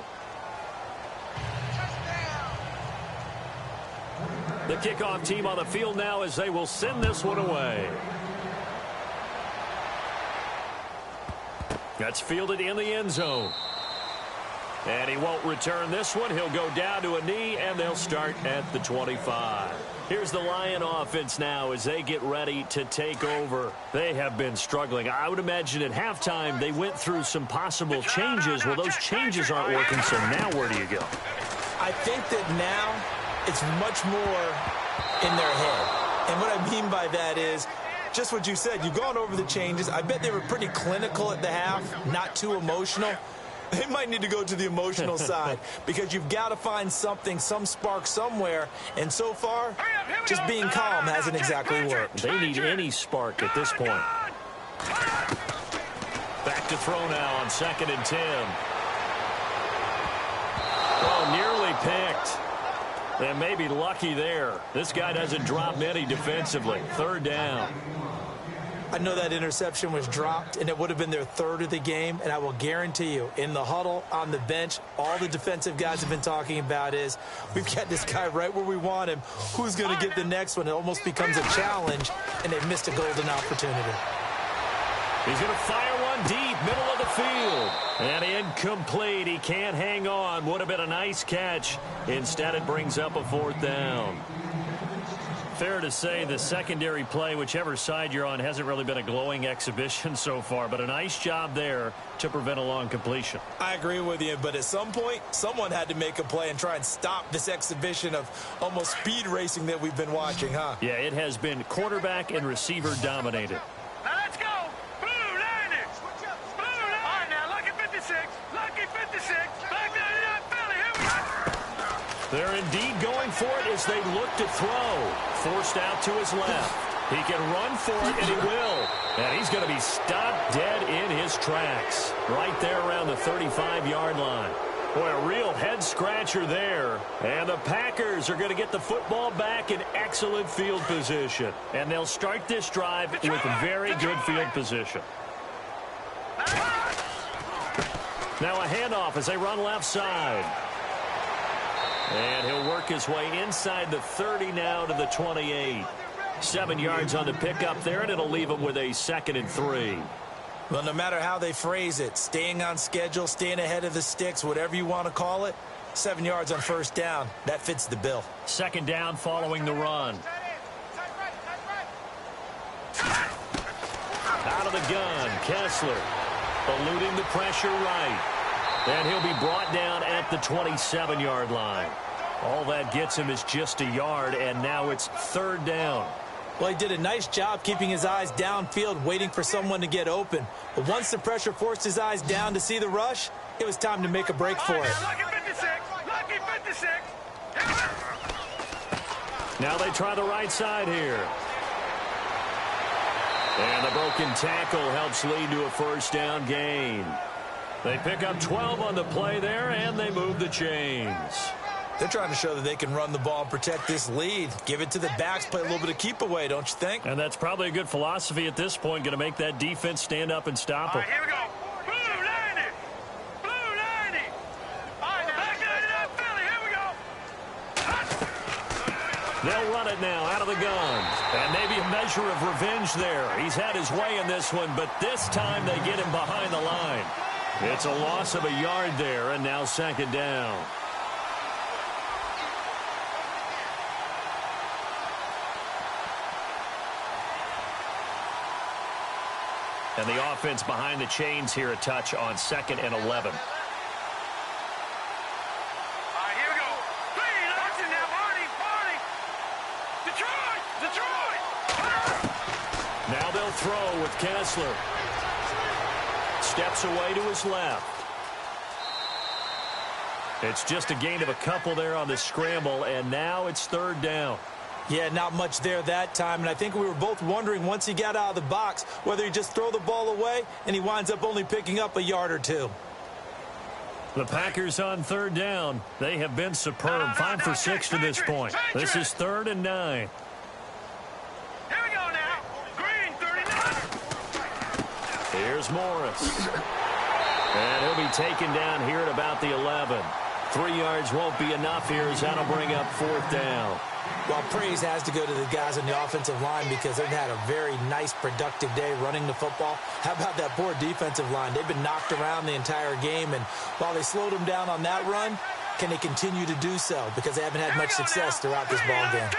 The kickoff team on the field now as they will send this one away. That's fielded in the end zone. And he won't return this one. He'll go down to a knee, and they'll start at the 25. Here's the Lion offense now as they get ready to take over. They have been struggling. I would imagine at halftime they went through some possible changes. Well, those changes aren't working, so now where do you go? I think that now it's much more in their head. And what I mean by that is just what you said. You've gone over the changes. I bet they were pretty clinical at the half, not too emotional. They might need to go to the emotional side because you've got to find something, some spark somewhere. And so far, just being calm hasn't exactly worked. They need any spark at this point. Back to throw now on 2nd and 10. Well, nearly picked. And maybe lucky there. This guy doesn't drop many defensively. Third down. I know that interception was dropped, and it would have been their third of the game, and I will guarantee you, in the huddle, on the bench, all the defensive guys have been talking about is, we've got this guy right where we want him. Who's going to get the next one? It almost becomes a challenge, and they've missed a golden opportunity. He's going to fire one deep, middle of the field. And incomplete. He can't hang on. Would have been a nice catch. Instead, it brings up a fourth down. Fair to say the secondary play, whichever side you're on, hasn't really been a glowing exhibition so far, but a nice job there to prevent a long completion. I agree with you, but at some point, someone had to make a play and try and stop this exhibition of almost speed racing that we've been watching, huh? Yeah, it has been quarterback and receiver dominated. Now let's go. Blue Liners. Blue Liners. All right, now, lucky 56. Lucky 56. Back to the Philly. Here we go. They're indeed going for it as they look to throw. Forced out to his left. He can run for it, and he will. And he's going to be stopped dead in his tracks. Right there around the 35-yard line. Boy, a real head-scratcher there. And the Packers are going to get the football back in excellent field position. And they'll start this drive with very good field position. Now a handoff as they run left side. And he'll work his way inside the 30 now to the 28. 7 yards on the pickup there, and it'll leave him with a 2nd and 3. Well, no matter how they phrase it, staying on schedule, staying ahead of the sticks, whatever you want to call it, 7 yards on first down, that fits the bill. 2nd down following the run. Out of the gun, Kessler eluding the pressure right. And he'll be brought down at the 27-yard line. All that gets him is just a yard, and now it's 3rd down. Well, he did a nice job keeping his eyes downfield, waiting for someone to get open. But once the pressure forced his eyes down to see the rush, it was time to make a break for it. Lucky 56. Lucky 56. Now they try the right side here. And the broken tackle helps lead to a first down gain. They pick up 12 on the play there, and they move the chains. They're trying to show that they can run the ball and protect this lead. Give it to the backs, play a little bit of keep away, don't you think? And that's probably a good philosophy at this point, going to make that defense stand up and stop them. All right, here we go. Blue 90. Blue 90. All right, now, back to Philly. Here we go. They'll run it now out of the guns. And maybe a measure of revenge there. He's had his way in this one, but this time they get him behind the line. It's a loss of a yard there, and now 2nd down. And the offense behind the chains here a touch on 2nd and 11. All right, here we go. Please, listen now, Barney. Detroit. Now they'll throw with Kessler. Steps away to his left. It's just a gain of a couple there on the scramble, and now it's 3rd down. Yeah, not much there that time, and I think we were both wondering once he got out of the box whether he'd just throw the ball away, and he winds up only picking up a yard or two. The Packers on 3rd down. They have been superb. 5 for 6 to this point. This is 3rd and 9. Here we go now. Green 39. Here's Morris. And he'll be taken down here at about the 11. 3 yards won't be enough here as that'll bring up 4th down. Well, praise has to go to the guys on the offensive line because they've had a very nice, productive day running the football. How about that poor defensive line? They've been knocked around the entire game, and while they slowed them down on that run, can they continue to do so? Because they haven't had much success throughout this ball game.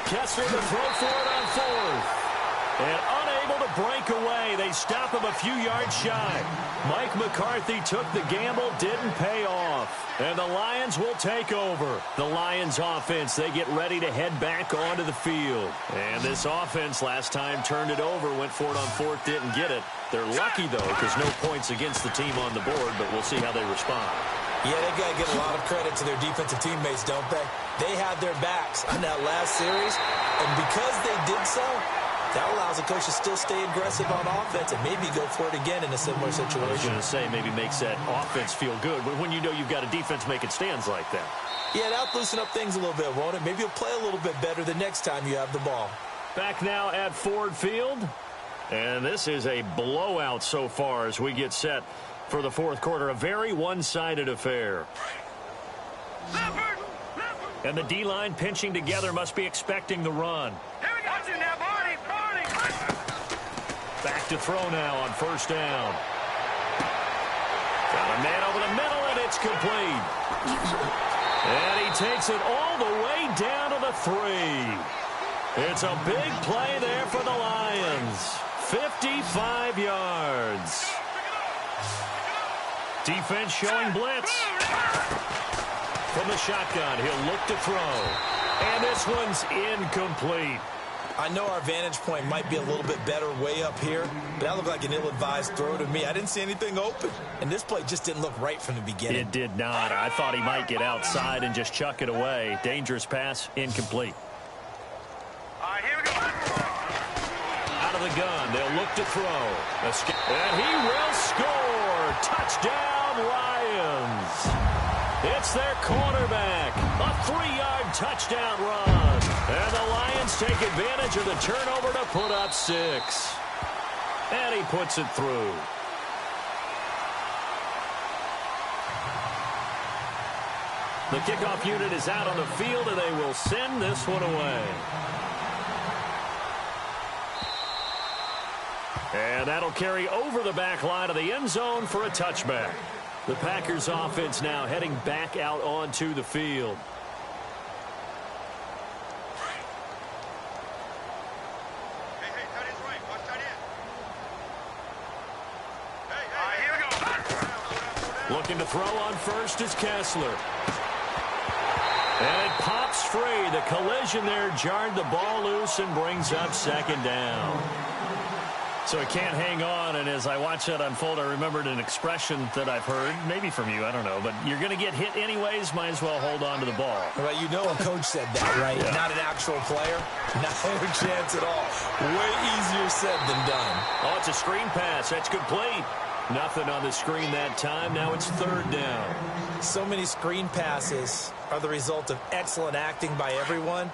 Kessler to throw for it on 4th. And unable to break away. They stop him a few yards shy. Mike McCarthy took the gamble, didn't pay off. And the Lions will take over. The Lions offense, they get ready to head back onto the field. And this offense last time turned it over, went for it on 4th, didn't get it. They're lucky, though, because no points against the team on the board, but we'll see how they respond. Yeah, they got to get a lot of credit to their defensive teammates, don't they? They had their backs on that last series, and because they did so, that allows the coach to still stay aggressive on offense and maybe go for it again in a similar situation. I was going to say maybe makes that offense feel good, but when you know you've got a defense making stands like that. Yeah, that'll loosen up things a little bit, won't it? Maybe you'll play a little bit better the next time you have the ball. Back now at Ford Field, and this is a blowout so far as we get set for the fourth quarter. A very one-sided affair. And the D-line pinching together must be expecting the run. Here we go. Watch it now, Barney. Back to throw now on first down. Got a man over the middle, and it's complete. And he takes it all the way down to the 3. It's a big play there for the Lions. 55 yards. Defense showing blitz. From the shotgun, he'll look to throw. And this one's incomplete. I know our vantage point might be a little bit better way up here, but that looked like an ill-advised throw to me. I didn't see anything open, and this play just didn't look right from the beginning. It did not. I thought he might get outside and just chuck it away. Dangerous pass, incomplete. All right, here we go. Out of the gun, they'll look to throw. And he will score. Touchdown, Lions. It's their quarterback. A 3-yard touchdown run. And the Lions take advantage of the turnover to put up 6. And he puts it through. The kickoff unit is out on the field, and they will send this one away. And that'll carry over the back line of the end zone for a touchback. The Packers offense now heading back out onto the field. Hey, tight end's right. Watch tight end. Here we go. Looking to throw on first is Kessler. And it pops free. The collision there jarred the ball loose and brings up second down. So it can't hang on, and as I watch that unfold, I remembered an expression that I've heard, maybe from you, I don't know, but you're going to get hit anyways, might as well hold on to the ball. Well, you know a coach said that, right? Yeah. Not an actual player. No chance at all. Way easier said than done. Oh, it's a screen pass. That's complete. Nothing on the screen that time. Now it's third down. So many screen passes are the result of excellent acting by everyone.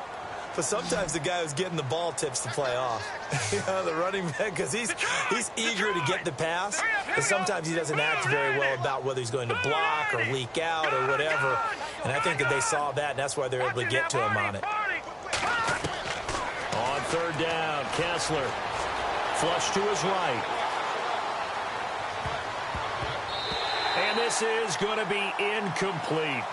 But sometimes the guy who's getting the ball tips the play off. You know, the running back, because he's eager to get the pass, but sometimes he doesn't act very well about whether he's going to block or leak out or whatever. And I think that they saw that, and that's why they're able to get to him on it. On third down, Kessler. Flush to his right. And this is going to be incomplete.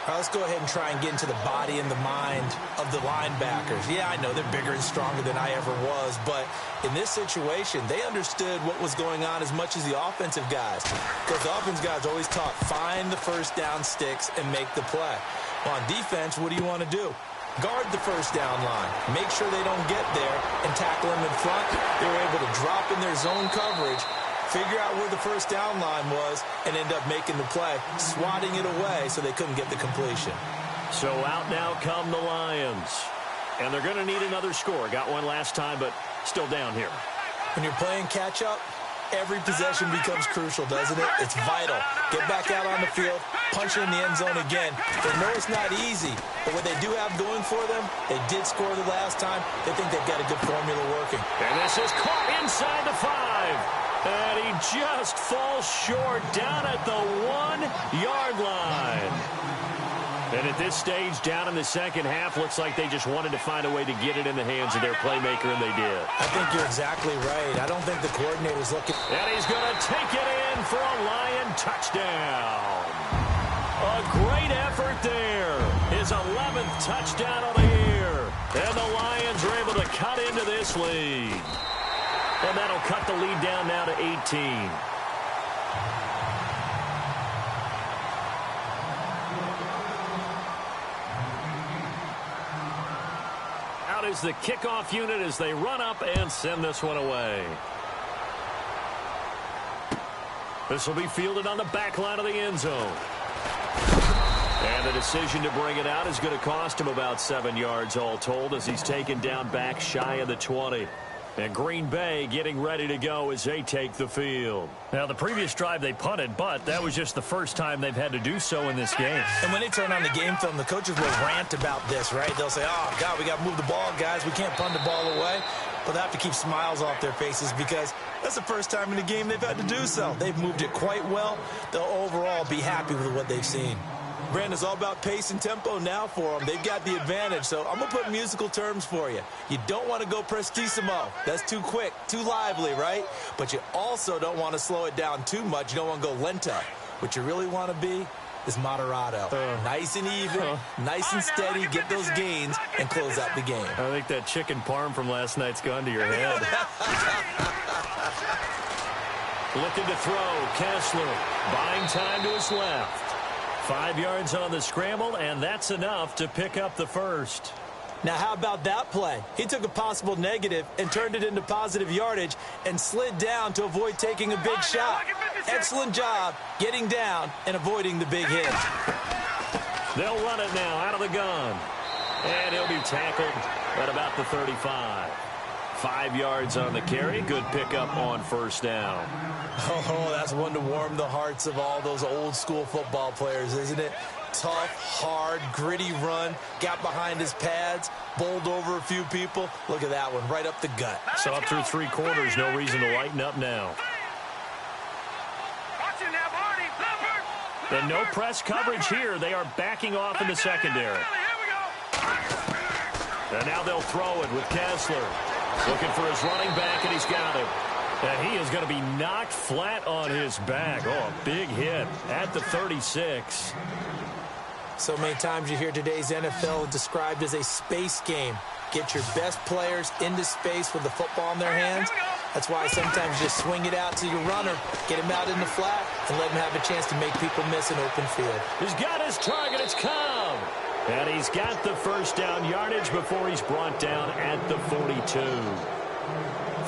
All right, let's go ahead and try and get into the body and the mind of the linebackers. Yeah, I know they're bigger and stronger than I ever was, but in this situation, they understood what was going on as much as the offensive guys. Because the offensive guys always taught, find the first down sticks and make the play. Well, on defense, what do you want to do? Guard the first down line. Make sure they don't get there and tackle them in front. They were able to drop in their zone coverage, figure out where the first down line was, and end up making the play, swatting it away so they couldn't get the completion. So out now come the Lions. And they're going to need another score. Got one last time, but still down here. When you're playing catch-up, every possession becomes crucial, doesn't it? It's vital. Get back out on the field, punch it in the end zone again. They know it's not easy, but what they do have going for them, they did score the last time. They think they've got a good formula working. And this is caught inside the 5. And he just falls short down at the 1-yard line. And at this stage, down in the second half, looks like they just wanted to find a way to get it in the hands of their playmaker, and they did. I think you're exactly right. I don't think the coordinator's looking. And he's going to take it in for a Lion touchdown. A great effort there. His 11th touchdown of the year. And the Lions are able to cut into this lead. And that'll cut the lead down now to 18. Out is the kickoff unit as they run up and send this one away. This will be fielded on the back line of the end zone. And the decision to bring it out is going to cost him about 7 yards all told as he's taken down back shy of the 20. And Green Bay getting ready to go as they take the field. Now, the previous drive they punted, but that was just the first time they've had to do so in this game. And when they turn on the game film, the coaches will rant about this, right? They'll say, oh, God, we got to move the ball, guys. We can't punt the ball away. But they have to keep smiles off their faces because that's the first time in the game they've had to do so. They've moved it quite well. They'll overall be happy with what they've seen. Brandon, it's all about pace and tempo now for them. They've got the advantage, so I'm going to put musical terms for you. You don't want to go prestissimo. That's too quick, too lively, right? But you also don't want to slow it down too much. You don't want to go lento. What you really want to be is moderato. Nice and even, nice and steady, get those gains, and close out the game. I think that chicken parm from last night's gone to your head. Looking to throw, Kessler, buying time to his left. 5 yards on the scramble, and that's enough to pick up the first. Now, how about that play? He took a possible negative and turned it into positive yardage and slid down to avoid taking a big shot. Excellent job getting down and avoiding the big hit. They'll run it now out of the gun. And he'll be tackled at about the 35. 5 yards on the carry. Good pickup on first down. Oh, that's one to warm the hearts of all those old school football players, isn't it? Tough, hard, gritty run. Got behind his pads, bowled over a few people. Look at that one, right up the gut. So up through 3 quarters, no reason to lighten up now. And no press coverage here. They are backing off in the secondary. And now they'll throw it with Kessler. Looking for his running back, and he's got him. And he is going to be knocked flat on his back. Oh, a big hit at the 36. So many times you hear today's NFL described as a space game. Get your best players into space with the football in their hands. That's why sometimes you just swing it out to your runner, get him out in the flat, and let him have a chance to make people miss an open field. He's got his target. It's Cobb. And he's got the first down yardage before he's brought down at the 42.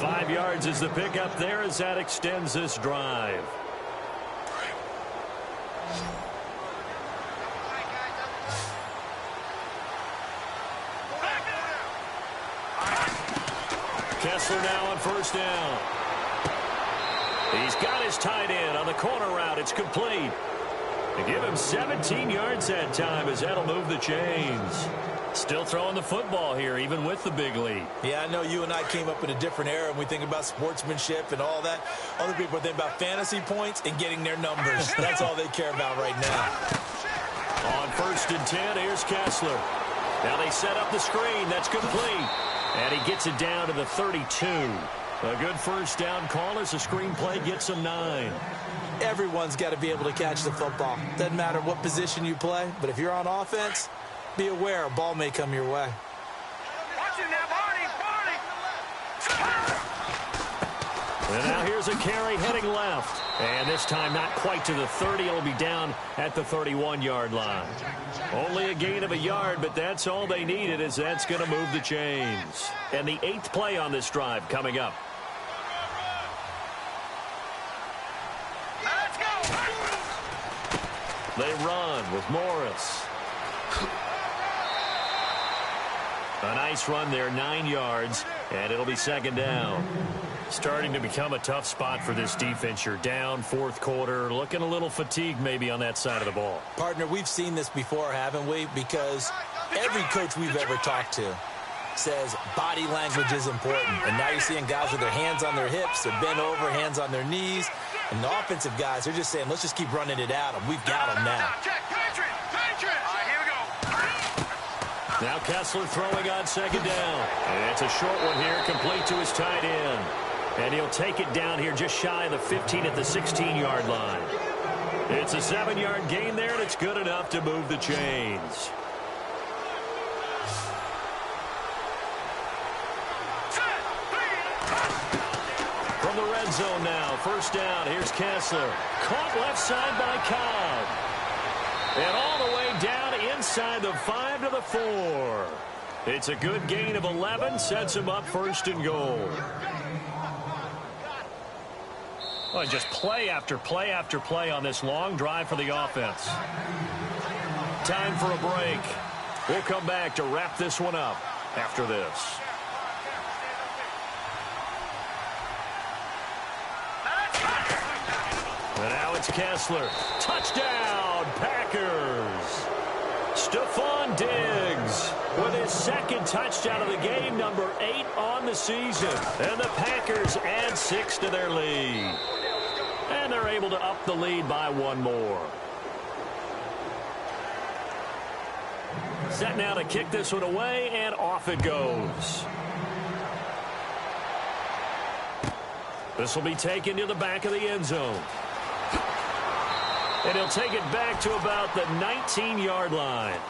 5 yards is the pickup there as that extends this drive. Kessler now on first down. He's got his tight end on the corner route. It's complete. They give him 17 yards that time as that'll move the chains. Still throwing the football here, even with the big lead. Yeah, I know you and I came up in a different era, and we think about sportsmanship and all that. Other people think about fantasy points and getting their numbers. That's all they care about right now. On 1st and 10, here's Kessler. Now they set up the screen. That's complete. And he gets it down to the 32. A good first down call as the screenplay gets him 9. Everyone's got to be able to catch the football. Doesn't matter what position you play, but if you're on offense, be aware a ball may come your way. And now here's a carry heading left. And this time not quite to the 30. It'll be down at the 31-yard line. Only a gain of a yard, but that's all they needed as that's going to move the chains. And the 8th play on this drive coming up. They run with Morris. A nice run there, 9 yards, and it'll be 2nd down. Starting to become a tough spot for this defense. You're down 4th quarter, looking a little fatigued maybe on that side of the ball. Partner, we've seen this before, haven't we? Because every coach we've ever talked to says body language is important. And now you're seeing guys with their hands on their hips, they're bent over, hands on their knees. And the offensive guys, they're just saying, let's just keep running it at them. We've got them now. Now Kessler throwing on 2nd down. And it's a short one here, complete to his tight end. And he'll take it down here just shy of the 15 at the 16-yard line. It's a 7-yard gain there, and it's good enough to move the chains. From the red zone now, 1st down, here's Kessler. Caught left side by Cobb. And all the way down inside the 5 to the 4. It's a good gain of 11, sets him up 1st and goal. Well, just play after play after play on this long drive for the offense. Time for a break. We'll come back to wrap this one up after this. And now it's Kessler. Touchdown, Packers. Stephon Diggs with his second touchdown of the game, number 8 on the season. And the Packers add 6 to their lead. And they're able to up the lead by 1 more. Set now to kick this one away, and off it goes. This will be taken to the back of the end zone. And he'll take it back to about the 19-yard line.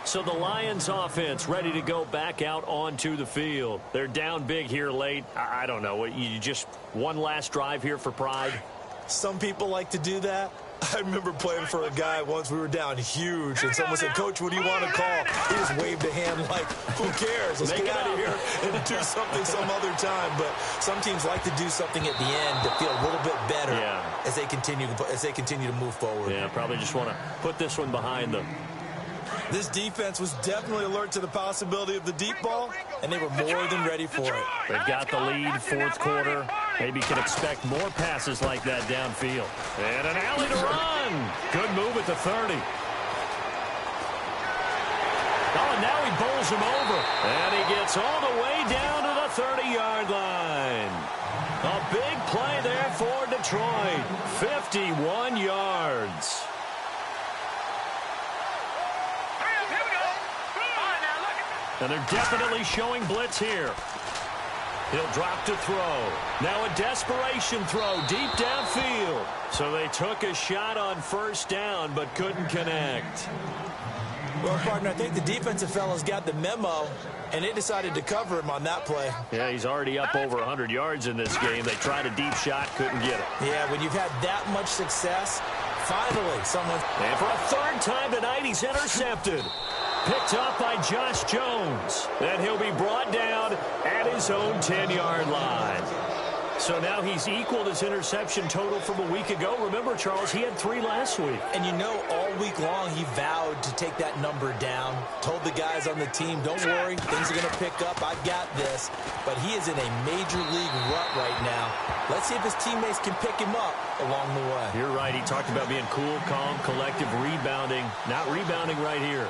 So the Lions offense ready to go back out onto the field. They're down big here late. I don't know. You just one last drive here for pride? Some people like to do that. I remember playing for a guy once. We were down huge, and someone said, "Coach, what do you want to call?" He just waved a hand like, "Who cares? Let's get out of here and do something some other time." But some teams like to do something at the end to feel a little bit better as they continue to move forward. Yeah, probably just want to put this one behind them. This defense was definitely alert to the possibility of the deep ball, and they were more than ready for it. They've got the lead, fourth quarter. Maybe can expect more passes like that downfield. And an alley to run. Good move at the 30. Oh, and now he bowls him over. And he gets all the way down to the 30-yard line. A big play there for Detroit. 51 yards. And they're definitely showing blitz here. He'll drop to throw. Now a desperation throw deep downfield. So they took a shot on first down but couldn't connect. Well, partner, I think the defensive fellas got the memo, and they decided to cover him on that play. Yeah, he's already up over 100 yards in this game. They tried a deep shot, couldn't get it. Yeah, when you've had that much success, finally someone... And for a third time tonight, he's intercepted. Picked up by Josh Jones. And he'll be brought down at his own 10-yard line. So now he's equaled his interception total from a week ago. Remember, Charles, he had 3 last week. And you know, all week long he vowed to take that number down. Told the guys on the team, don't worry, things are going to pick up. I got this. But he is in a major league rut right now. Let's see if his teammates can pick him up along the way. You're right. He talked about being cool, calm, collective, rebounding. Not rebounding right here.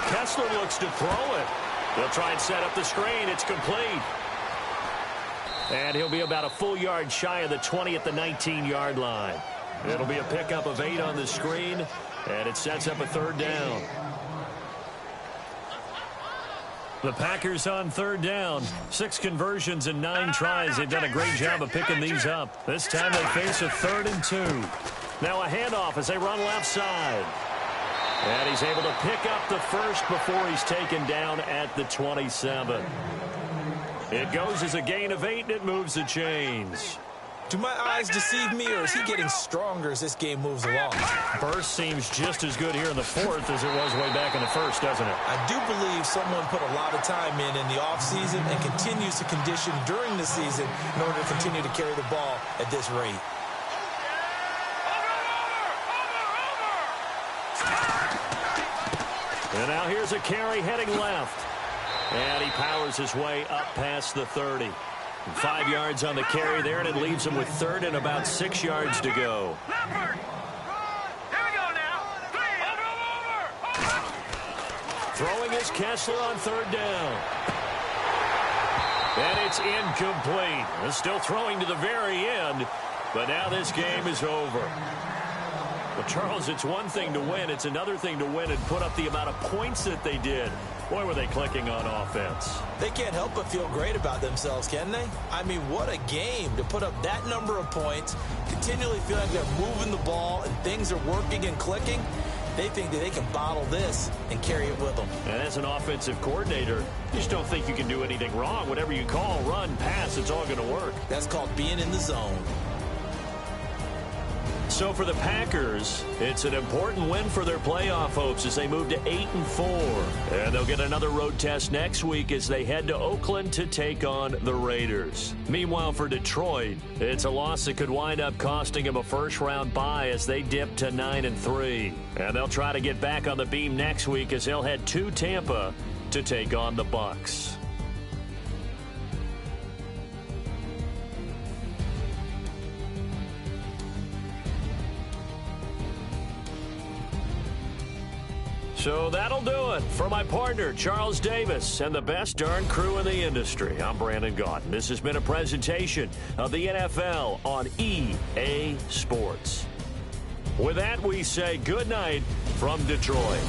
Kessler looks to throw it. They'll try and set up the screen. It's complete. And he'll be about a full yard shy of the 20 at the 19-yard line. It'll be a pickup of 8 on the screen, and it sets up a third down. The Packers on third down. 6 conversions and 9 tries. They've done a great job of picking these up. This time they face a 3rd and 2. Now a handoff as they run left side. And he's able to pick up the first before he's taken down at the 27. It goes as a gain of 8, and it moves the chains. Do my eyes deceive me, or is he getting stronger as this game moves along? Burst seems just as good here in the 4th as it was way back in the 1st, doesn't it? I do believe someone put a lot of time in the offseason and continues to condition during the season in order to continue to carry the ball at this rate. And now here's a carry heading left. And he powers his way up past the 30. 5 yards on the carry there, and it leaves him with 3rd and about 6 yards to go. Here we go now. Over. Throwing is Kessler on 3rd down. And it's incomplete. They're still throwing to the very end, but now this game is over. Well, Charles, it's one thing to win. It's another thing to win and put up the amount of points that they did. Boy, were they clicking on offense. They can't help but feel great about themselves, can they? I mean, what a game to put up that number of points, continually feel like they're moving the ball and things are working and clicking. They think that they can bottle this and carry it with them. And as an offensive coordinator, you just don't think you can do anything wrong. Whatever you call, run, pass, it's all going to work. That's called being in the zone. So for the Packers, it's an important win for their playoff hopes as they move to 8-4. And they'll get another road test next week as they head to Oakland to take on the Raiders. Meanwhile, for Detroit, it's a loss that could wind up costing them a first-round bye as they dip to 9-3. And they'll try to get back on the beam next week as they'll head to Tampa to take on the Bucs. So that'll do it for my partner, Charles Davis, and the best darn crew in the industry. I'm Brandon Gaudin. This has been a presentation of the NFL on EA Sports. With that, we say good night from Detroit.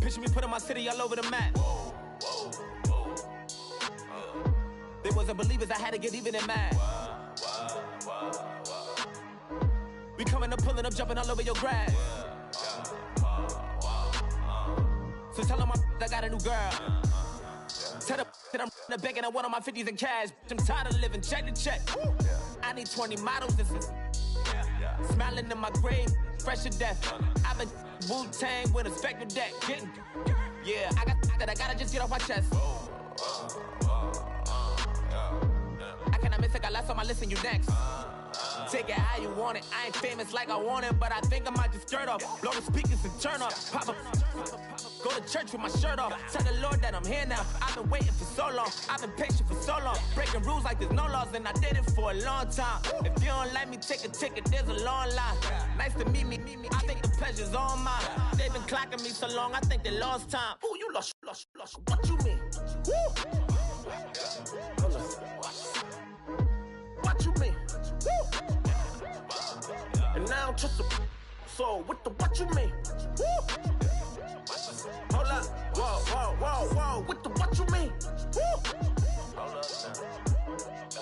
Picture me putting my city all over the map. They wasn't believers, I had to get even and mad. We coming up, pulling up, jumping all over your grass. So tell them I got a new girl. Tell them that I'm in the bank and I want all my 50s in cash. I'm tired of living check to check. I need 20 models. This is smiling in my grave, fresh to death. I've been Wu-Tang with a spectral deck. Yeah, I gotta just get off my chest. I cannot miss it, got last on my list and you next. Take it how you want it. I ain't famous like I want it, but I think I might just skirt off. Blow the speakers and turn up. Pop up. Go to church with my shirt off. Tell the Lord that I'm here now. I've been waiting for so long. I've been patient for so long. Breaking rules like there's no laws, and I did it for a long time. If you don't like me, take a ticket. There's a long line. Nice to meet me. I think the pleasure's all mine. They've been clocking me so long, I think they lost time. Ooh, you lost. What you mean? Woo! What you mean? Woo! And now I'm just a so what you mean? Woo! Hold up, whoa, what you mean? Woo! Hold up now.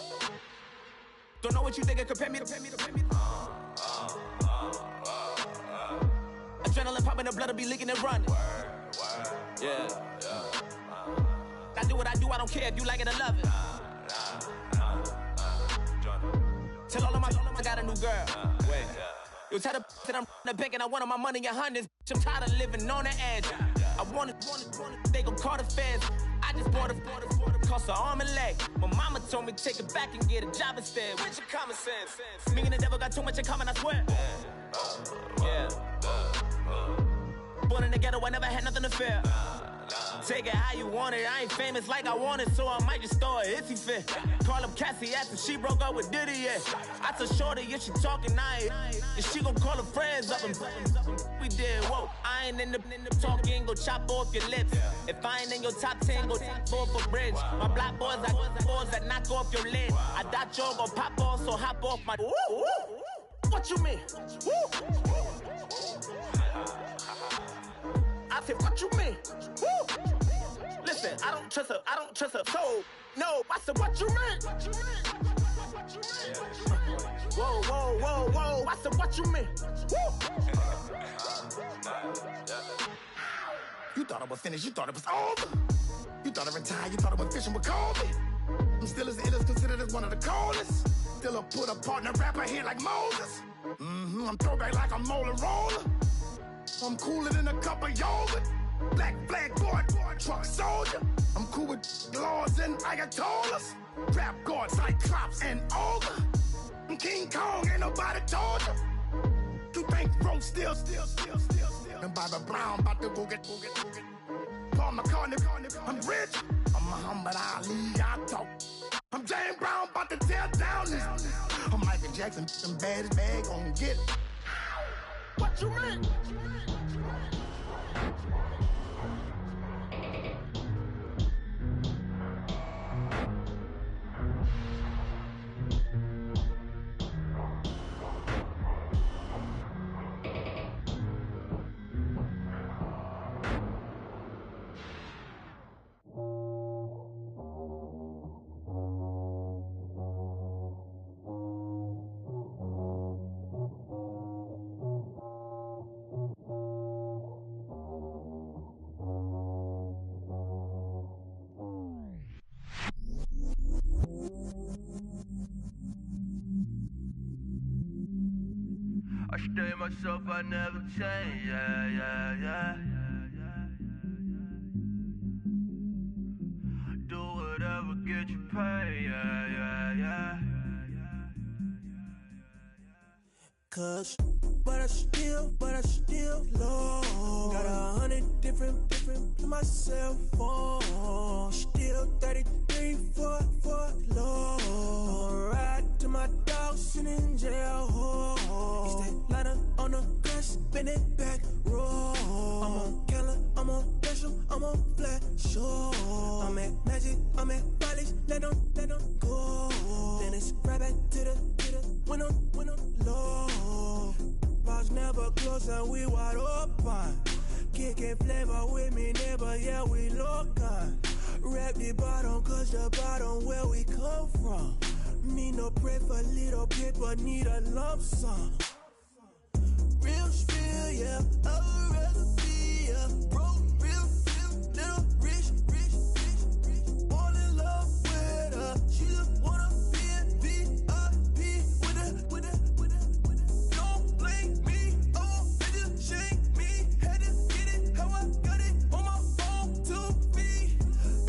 Don't know what you think it compare me to. Adrenaline popping, the blood'll be leaking and running. Yeah. I do what I do, I don't care if you like it or love it. Tell all of my I got a new girl. Wait. You tell the that I'm in the bank and I want all my money in hundreds. I'm tired of living on the edge. I want it, they gon' call the feds. I just bought a cost an arm and leg. My mama told me take it back and get a job instead. Where's your common sense? Me and the devil got too much in common, I swear. Yeah. Born in the ghetto, I never had nothing to fear. Take it how you want it. I ain't famous like I want it, so I might just throw a hissy fit. Call up Cassie after she broke up with Diddy, yeah. I told Shorty if she talking, and she gon' call her friends up and we did, whoa. I ain't in the talking, go chop off your lips. If I ain't in your top 10, go top off a bridge. My black boys, I boys that knock off your lid. I thought y'all gon' pop off, so hop off my. What you mean? I said, what you mean? Woo! Listen, I don't trust her. So, no, I said, what you mean? Whoa. I said, what you mean? Woo! You thought I was finished, you thought it was over. You thought I retired, you thought I was fishing with Kobe. I'm still as ill as considered as one of the coldest. Still a put a partner rapper here like Moses. I'm throwback like I'm Mola Roller. I'm cooler than a cup of yogurt. Black flag boy, truck soldier. I'm cool with laws and Ayatollahs. Rap god, Cyclops and Olga. I'm King Kong, ain't nobody told you. You think Rome still. And Bobby Brown about to go get. Paul McCartney, I'm rich. I'm Muhammad Ali, I talk. I'm James Brown, about to tear down this. I'm Michael Jackson, them bad as bad gon' get. What you mean? stay myself, I never change, yeah. Do whatever, get you paid, yeah. Cause, but I still love. Got 100 different myself on. Still 33 for love. Ride to my dog sitting in jail. He stay lighter on the grass, spin it back, roll. I'm on Keller, I'm on Bishop, I'm on Flat Shore. I'm at Magic, I'm at Polish, let them go. Then it's right back to the when I'm low. Bars never close and we wide open. Kicking flavor with me, neighbor, yeah, we local. Rap the bottom, cause the bottom where we come from. Me no pray for little paper, need a lump sum. Real spill, yeah, I'd rather be, yeah. Broke, real, little rich. All in love with her, she just wanna be a VIP with it. Don't blame me, oh, bitch, shame me. Had to get it, how I got it, on my phone to me.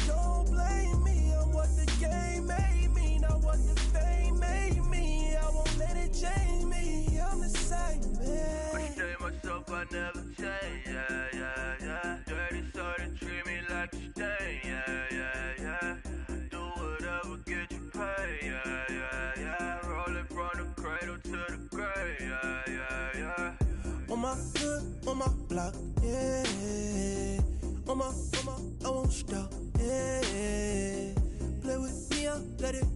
Don't blame me, I'm what the game made me, not what the fame made me. I won't let it change me, I'm the same, man. I stay myself, I never change, yeah. Dirty soda, treat me like a stain, yeah. Do whatever, get you paid, yeah. Rolling from the cradle to the grave, yeah. On my hood, on my block, yeah. On my, I won't stop, yeah. Play with me, I'll let it